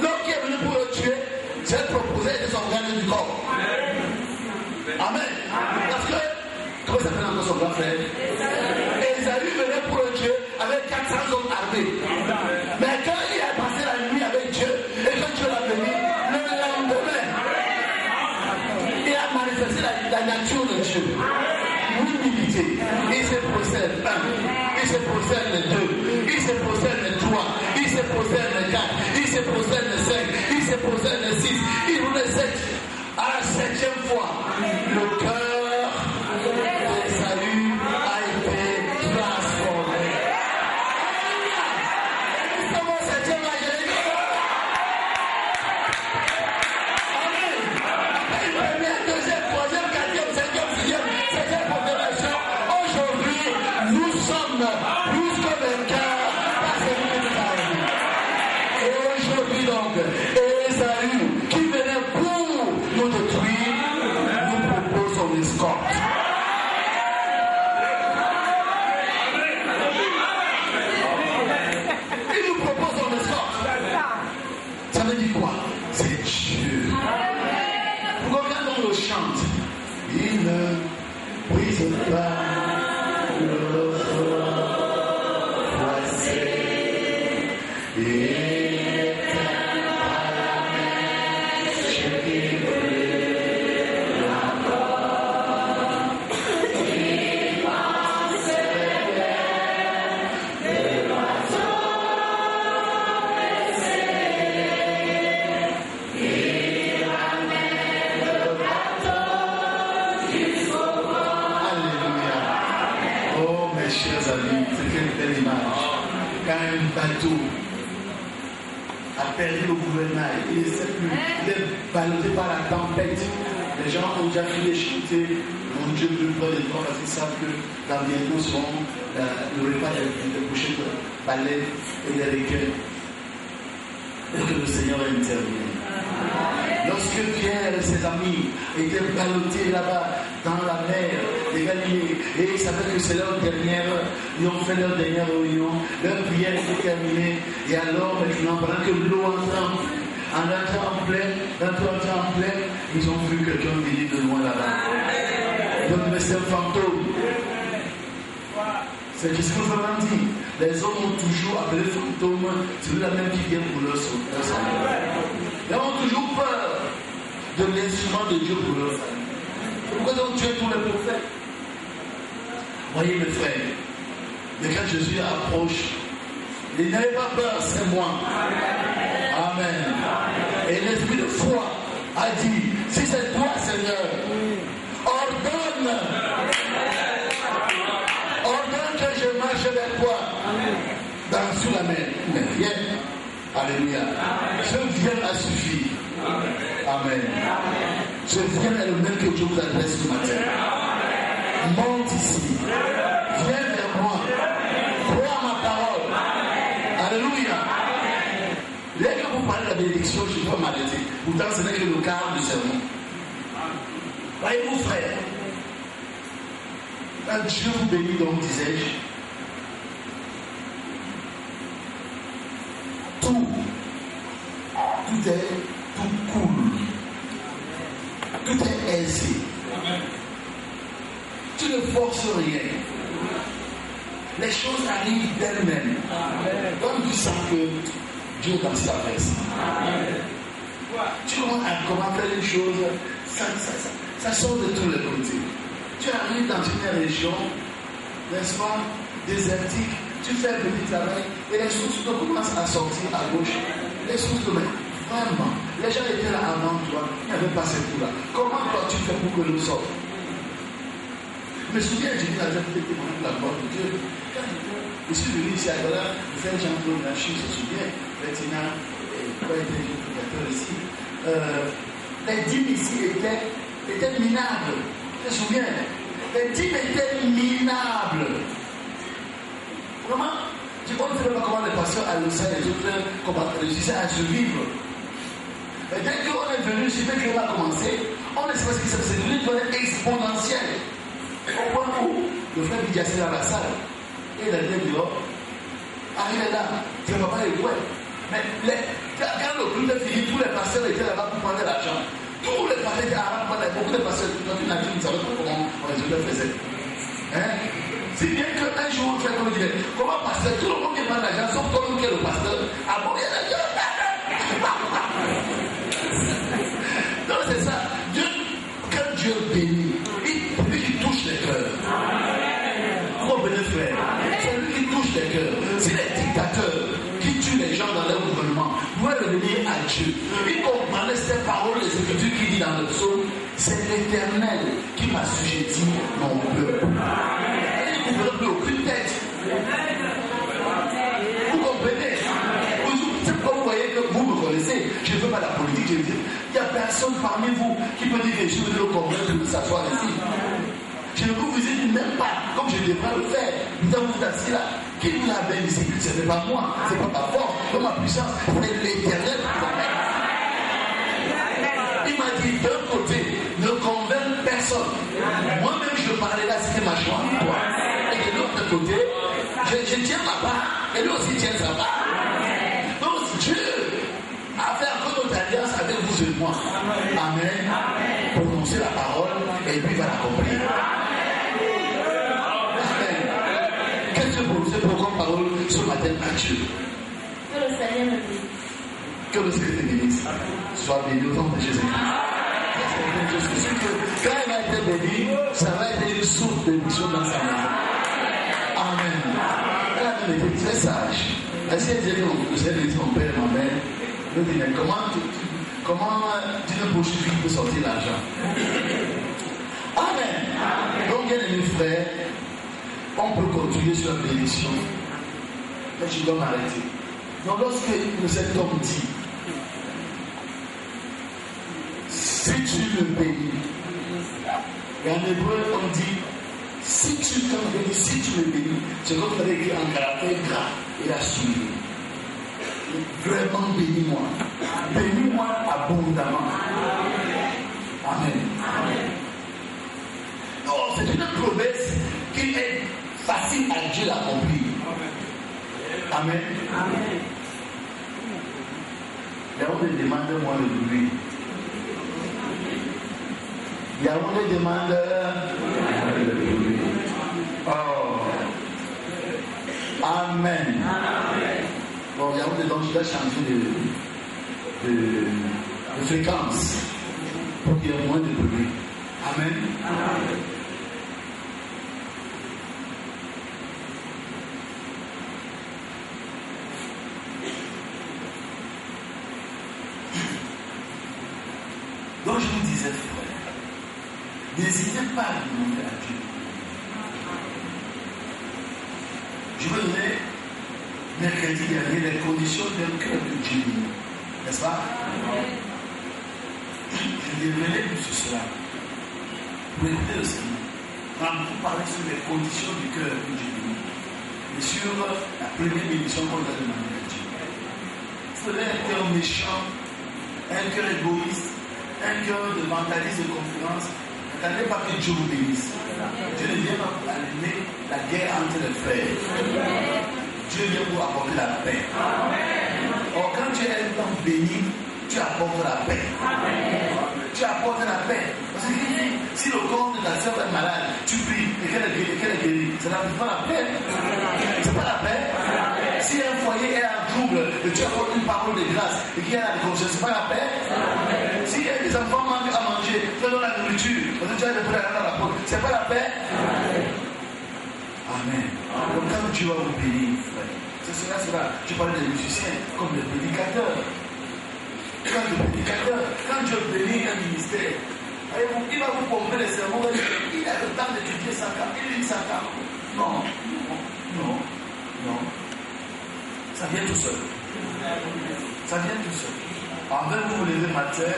l'homme qui est venu pour le tuer, c'est proposé de son organe du corps. Amen. Parce que, comment ça s'appelle encore son grand frère? Esaü venait pour le tuer avec 400 hommes armés. Mais quand il a passé la nuit avec Dieu, et quand Dieu l'a béni, le lendemain, il a manifesté la nature de Dieu. L'humilité. Il se procède 1, il se procède le 2, il se procède le 3, il se procède le 4, il se procède le 5, il se procède le 6, il roule le 7. À la 7e fois, le cœur d'Esaü a été transformé. Nous sommes au 7e âge. Amen. Après une première, deuxième, troisième, quatrième, cinquième, sixième, septième proclamation. Aujourd'hui, nous sommes plus que vainqueurs parce que nous nous avons. Et aujourd'hui donc, Esaü, qui venait pour nous détruire, nous propose son escorte. Il nous propose son escorte. Ça veut dire quoi? C'est Dieu. Pourquoi quand on le chante, il ne brise pas le feu froissé. Quand un bateau a perdu le gouvernail, il est ballotté par la tempête, Les gens ont déjà fini de chanter Mon Dieu plus près de toi parce qu'ils savent que dans bientôt seront le repas des bouchées de balais et des requins. Et que le Seigneur intervienne. Lorsque Pierre et ses amis étaient ballottés là-bas dans la mer de Galilée et ils savaient que c'est leur dernière, ils ont fait leur dernière réunion, leur prière était terminée et alors maintenant pendant que l'eau entrait en plein, ils ont vu quelqu'un venir de loin là-bas. Donc mais c'est un fantôme. C'est ce que vraiment dit. Les hommes ont toujours appelé fantôme celui-là même qui vient pour leur salut. Ils ont toujours peur de l'instrument de Dieu pour leur salut. Pourquoi donc Dieu tous les prophètes? Voyez mes frères, mais quand Jésus approche, il n'avait pas peur, c'est moi. Amen. Et l'esprit de foi a dit, si c'est toi Seigneur, ordonne que je marche avec toi sur la mer. Mais rien. Alléluia. Ce vient a suffi. Amen. Ce vient est le même que Dieu vous adresse ce matin. Monte ici. Viens vers moi. Crois à ma parole. Alléluia. Dès que vous parlez de la bénédiction, je ne peux pas m'arrêter. Pourtant, ce n'est que le quart du sermon. Voyez-vous, frère, quand Dieu vous bénit, donc disais-je, tout coule, tout est aisé. Tu ne forces rien. Les choses arrivent d'elles-mêmes. Comme tu sens que Dieu est dans sa presse. Tu commences à comment faire les choses, ça sort de tous les côtés. Tu arrives dans une région, n'est-ce pas, désertique, tu fais un petit travail et les sources commencent à sortir à gauche. Les sources de vraiment, les gens étaient là avant toi, il n'y avait pas ces trous-là. Comment toi tu fais pour que l'eau sorte? Je me souviens, j'ai dit la jeune fille témoigner de la porte de Dieu. Quand je suis venu ici à Gola, je fais Jean-Claude Lachine, je me souviens, Bettina, quoi était le prédicateur ici. Les dîmes ici étaient minables. Je me souviens, les dîmes étaient minables. Vraiment, je ne sais pas comment les pasteurs annonçaient les autres réussissaient à survivre. Et dès qu'on est venu, si dès qu'on a commencé, on espère que c'est devenu exponentiel. Au point où le frère Didier est dans la salle, et il a dit dehors, arrivé là, tu ne vas pas les voir. Mais quand le culte est fini, tous les pasteurs étaient là-bas pour prendre l'argent. Tous les pasteurs étaient là-bas pour prendre l'argent. Beaucoup de pasteurs, quand une adulte, ne savait pas comment on faisait. Hein? Si bien qu'un jour, on fait comme il disait, comment pasteur, tout le monde qui prend l'argent, sauf toi qui est le pasteur, ah bon, il y a l'argent. Donc c'est ça. Dieu, quand Dieu bénit, lui qui touche les cœurs. Vous comprenez, frère? C'est lui qui touche les cœurs. Si les dictateurs qui tuent les gens dans leur gouvernement pouvaient revenir à Dieu, ils comprenaient ces paroles des Écritures qui dit dans le psaume, c'est l'Éternel qui m'a assujetti mon peuple. Il ne plus aucune tête. Vous comprenez? Vous voyez que vous me connaissez, je ne veux pas la politique, je veux dire, il n'y a personne parmi vous qui peut dire que je veux le congrès de s'asseoir ici. Je ne vous visite même pas, comme je devrais le faire. Vous êtes assis là. Qui vous l'a bien ici? Ce n'est pas moi, ce n'est pas ma force, c'est ma puissance, c'est l'Éternel qui vous amène. Il m'a dit d'un côté, ne convainc personne. Moi-même, je parlais là, c'était ma joie. Et de l'autre côté, je tiens ma part, et lui aussi tient sa part. Donc Dieu a fait encore notre alliance avec vous et moi. Amen. Prononcez la parole, et lui va l'accomplir. C'est pourquoi parole ce matin à Dieu. Que le Seigneur me bénisse. Que le Seigneur te bénisse. Sois béni au nom de Jésus-Christ. Quand elle a été bénie, ça va être une source de bénédiction dans sa vie. Amen. Elle a même été très sage. Elle s'est dit, le Seigneur dit, mon père, ma mère, me dit, mais comment d'une bouche peut sortir l'argent? Amen. Donc, bien aimé frère, on peut continuer sur la bénédiction, mais je dois m'arrêter. Donc lorsque cet homme dit, si tu le bénis. Et en hébreu, on dit, si tu le bénis, si tu le bénis, c'est comme tu avais écrit en caractère gras et à suivre. Vraiment bénis-moi. Bénis-moi abondamment. Amen. Non, c'est une promesse qui est facile à Dieu d'accomplir. Amen. Yahweh demande moins de bruit. Yahweh demande le bruit. Oh. Amen. Bon, Yahweh donc je dois changer de fréquence pour qu'il y ait moins de bruit. Amen. Donc je vous disais, frère, n'hésitez pas à demander à Dieu. Je vais donner mercredi dernier les conditions d'un cœur de Dieu. N'est-ce pas? Je développerai plus sur cela. Vous écoutez le Seigneur. On va vous parler sur les conditions du cœur de Dieu. Et sur la première émission qu'on a demandé à Dieu. Vous avez un cœur méchant, un cœur égoïste, un cœur de mentaliste de confiance. N'attendez pas que Dieu vous bénisse. Dieu ne vient pas pour allumer la guerre entre les frères. Dieu vient pour apporter la paix. Or, quand tu es un homme béni, tu apportes la paix. Tu apportes la paix. Parce que si le corps de ta soeur est malade, tu pries et qu'elle est guérie, ça n'apporte pas la paix. C'est pas la paix. Si un foyer est en trouble et tu apportes une parole de grâce et qu'il y a la conscience, c'est pas la paix. Si les enfants manquent à manger, fais leur la nourriture, parce que tu as des problèmes dans la peau, c'est pas la paix. Amen. Donc quand Dieu va vous bénir, frère, c'est cela. Je parlais des musiciens comme des prédicateurs. Quand Dieu bénit un ministère, il va vous pomper les cerveaux, il a le temps d'étudier sa carte, il lit sa carte. Non. Ça vient tout seul. En même vous vous levez matin,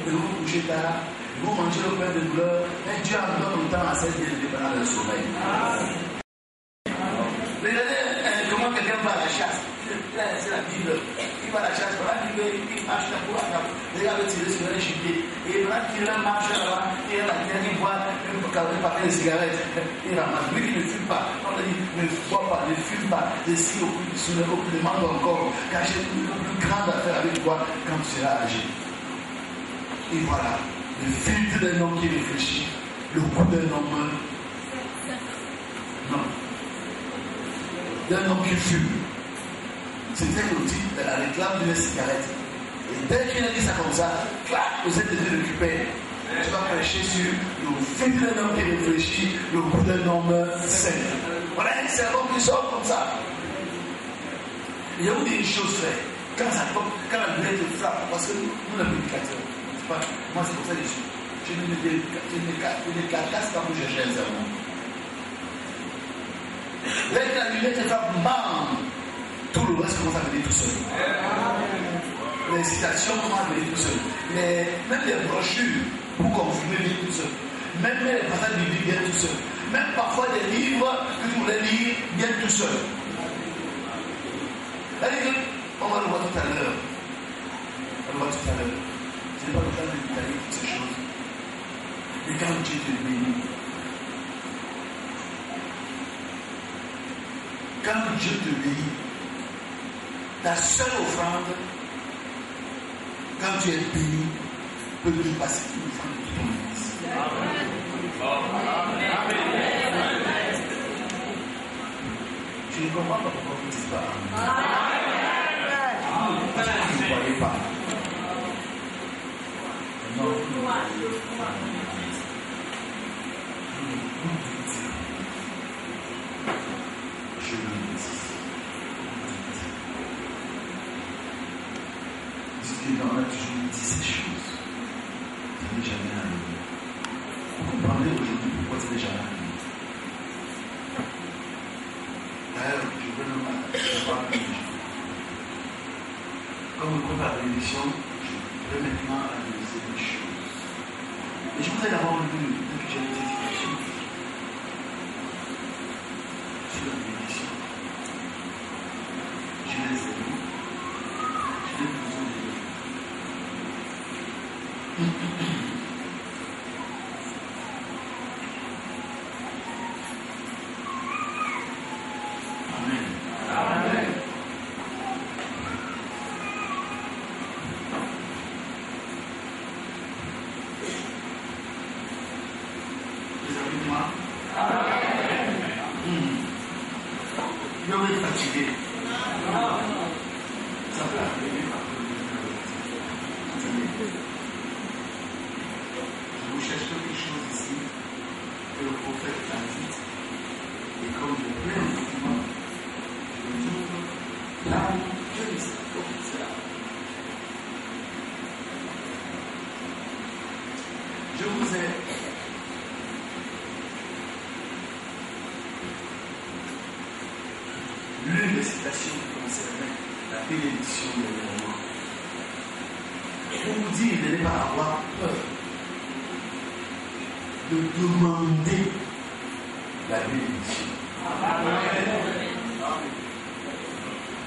vous couchez tard, vous mangez le pain de douleur, et Dieu en donne autant à cette vie pendant le sommeil. Regardez comment quelqu'un va à la chasse. C'est la Bible. Il va à la chasse, il marche là pour là. Regarde le tirer sur les chipiers. Et il marche là-bas, et il boit un paquet de cigarettes. Il ramasse. Lui qui ne fume pas. On a dit, ne bois pas, ne fume pas. Et si sous le coup, demande encore, car j'ai une plus grande affaire avec toi quand tu seras âgé. Et voilà, le filtre d'un homme qui réfléchit, le goût d'un homme. Non. D'un homme qui fume. C'était le titre de la réclame d'une cigarette. Et dès qu'il a dit ça comme ça, clac, vous êtes devenu récupéré. Tu vas prêcher sur le filtre d'un homme qui réfléchit, le goût d'un homme sain. Voilà un cerveau qui sort comme ça. Et je vous dis une chose, frère. Quand la douleur te frappe, parce que nous, les prédicateurs, moi c'est pour ça que je ne carcasse pas pour chercher un sermon. Dès que la lumière te frappe, bam, tout le reste commence à venir tout seul. Les citations commencent à venir tout seul. Même les brochures pour confirmer viennent tout seul. Même les passages bibliques viennent tout seul. Même parfois des livres que tu voulais lire viennent tout seul. C'est-à-dire qu'on va le voir tout à l'heure. Je n'ai pas le temps de détailler toutes ces choses. Mais quand Dieu te bénit, ta seule offrande, quand tu es béni, peut dépasser une offrande de ton église. Je ne comprends pas pourquoi vous dites pas. Parce que vous ne croyez pas. Non. Je le dis. On a toujours dit ces choses. Ça n'est jamais arrivé. Vous comprenez aujourd'hui pourquoi ça n'est jamais arrivé. D'ailleurs, je veux le voir plus. Comme on prépare l'émission, je vais maintenant analyser les choses. Et je voudrais d'abord lu que j'ai une dédication sur la bénédiction. Je laisse les mots. Je vais vous en dire. Amen. Amen. Vous avez moi? Je vais fatiguer. Ça peut arriver je vous cherche quelque chose ici que le prophète a dit. Et comme je plais en document, je vous ouvre là où Dieu est là. Je vous ai lu les citations qui concernaient la bénédiction de l'événement. Pour vous dire de ne pas avoir peur de demander la bénédiction.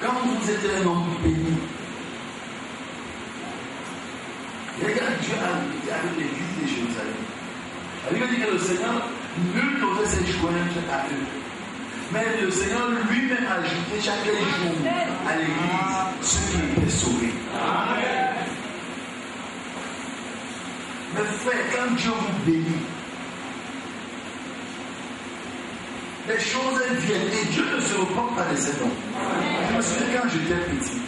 Quand vous êtes un homme béni, regarde Dieu a dit avec l'église de Jérusalem. Il a dit que le Seigneur, nul n'osait se joindre à eux. Mais le Seigneur lui-même a ajouté chaque jour à l'église ceux qui étaient sauvés. Mais frère, quand Dieu vous bénit, les choses viennent et Dieu ne se reprend pas de ses dons. Je me souviens quand j'étais petit,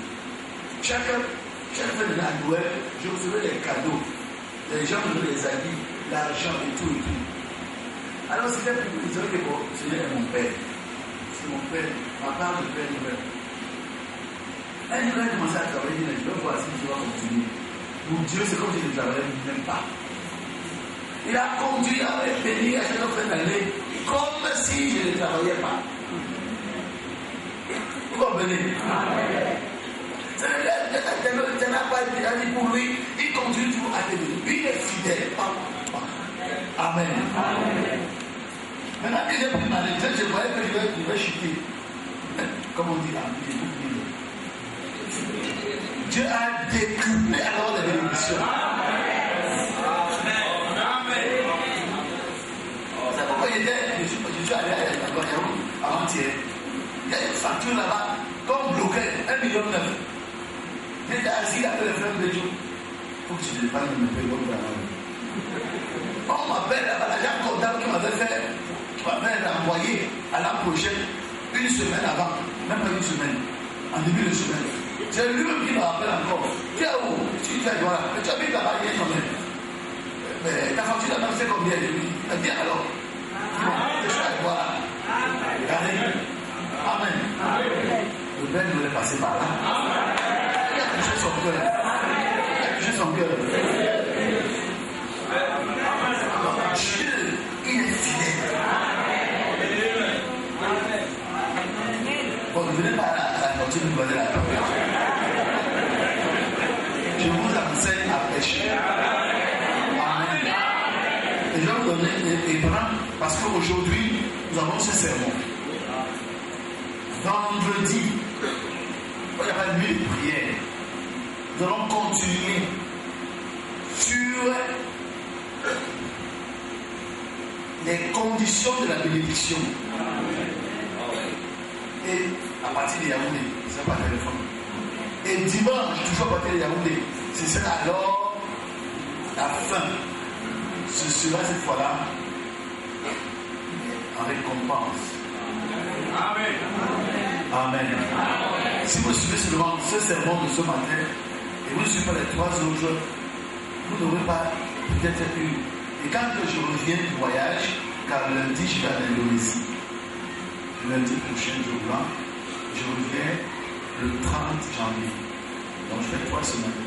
chaque fin de la Noël, je recevais des cadeaux. Les gens me donnaient des habits, l'argent et tout et tout. Alors c'était pour vous dire que bon, Seigneur est mon père. C'est mon père, ma part de père Noël. Un jour, il a commencé à travailler, il a dit, voir si tu vas continuer. Pour Dieu, c'est comme si je ne travaillais même pas. Il a conduit à me bénir à chaque fin d'année, comme si je ne travaillais pas. Vous comprenez? Ça n'a pas été pour lui, il continue toujours à te bénir. Il est fidèle. Amen. Maintenant que j'ai pris ma retraite, je voyais que je vais chuter. Comme on dit, Dieu a décuplé alors les bénédictions. C'est pourquoi je suis allé à Guadeloupe avant-hier. Il y a une facture là-bas, comme bloquée, 1,9 million. J'étais assis avec les frères de Dieu. Il faut que tu dépannes de me payer comme ça. On m'appelle là-bas, l'agent comptable qui m'avait envoyé à la prochaine, une semaine avant, même pas une semaine, en début de semaine. C'est lui-même qui me rappelle encore. Tu es où? Tu dis, voilà, mais tu habites là-bas, il y a combien? Mais ta facture là-bas, c'est combien? Bien alors. Bon, je suis là, voilà. Regardez. Amen. Le Père nous est passé par là. Il a touché son cœur. Il a touché son cœur. Dieu, il est fidèle. Bon, ne venez pas à la sortie de la tempête. Je vous enseigne à pêcher. Amen. Et je vais vous donner des plans parce qu'aujourd'hui, nous avons ce sermon. Vendredi, il n'y a pas de nuit de prière. Nous allons continuer sur les conditions de la bénédiction. Et à partir de Yaoundé, c'est pas téléphone. Et dimanche, toujours à partir de Yaoundé, ce sera alors la fin. Ce sera cette fois-là en récompense. Amen. Amen. Si vous suivez seulement ce sermon de ce matin et vous ne suivez pas les 3 autres, vous n'aurez pas peut-être eu. Et quand je reviens du voyage, car lundi je vais à l'Indonésie, lundi prochain jour blanc, je reviens le 30 janvier. Donc je fais 3 semaines.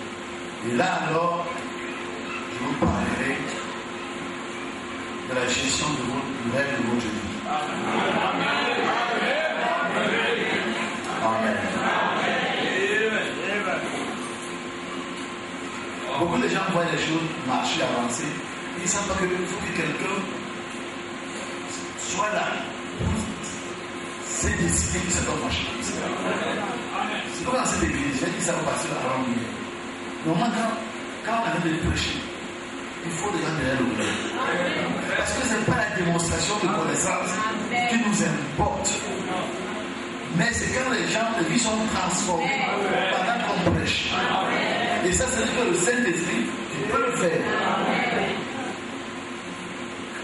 Et là alors, je vous parlerai de la gestion du rêve de votre vie. Amen. Beaucoup de gens voient les choses marcher, avancer, Ils ne savent pas qu'il faut que quelqu'un soit là. C'est décidé que ça doit marcher. C'est comme dans cette église, j'ai dit ça va passer avant hier. Normalement, quand on arrive de prêcher, il faut déjà derrière le cœur. Parce que ce n'est pas la démonstration de connaissance qui nous importe. Mais c'est quand les gens, les vies sont transformées pendant qu'on prêche. Et ça, c'est que le Saint-Esprit peut le faire.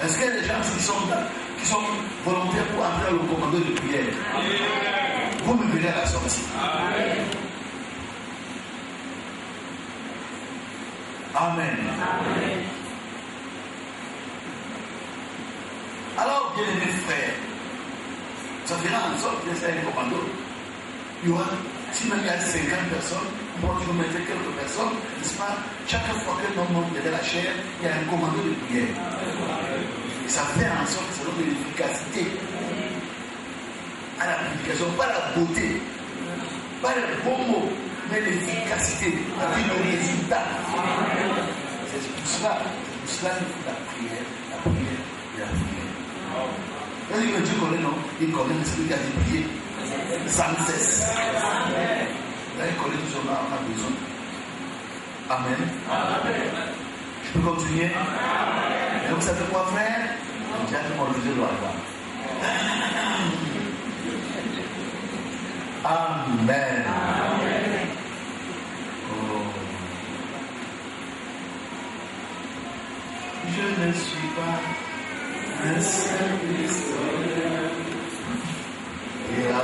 Est-ce qu'il y a des gens qui sont volontaires pour entrer au commando de prière? Vous me verrez à la sortie. Amen. Alors, bien aimés frères, ça fera en sorte que c'est un commando. Il y aura, si même il y a 50 personnes, moi je vous mettrai quelques personnes, n'est-ce pas? Chaque fois que l'homme monte de la chair, il y a un commando de prière. Et ça fait en sorte que ça donne de l'efficacité à la prédication, pas la beauté, pas le bon mot, mais l'efficacité, avec le résultat. C'est pour cela qu'il faut la prière et la prière. Est-ce que Dieu connaît, non? Il connaît l'esprit qui a dit prier sans cesse. Là, il connaît tout ce qu'on a besoin. Amen. Je peux continuer? Et donc, ça fait quoi faire? J'ai hâte de m'enlever le hasard. Amen. Oh. Je ne suis pas un seul historien. Et la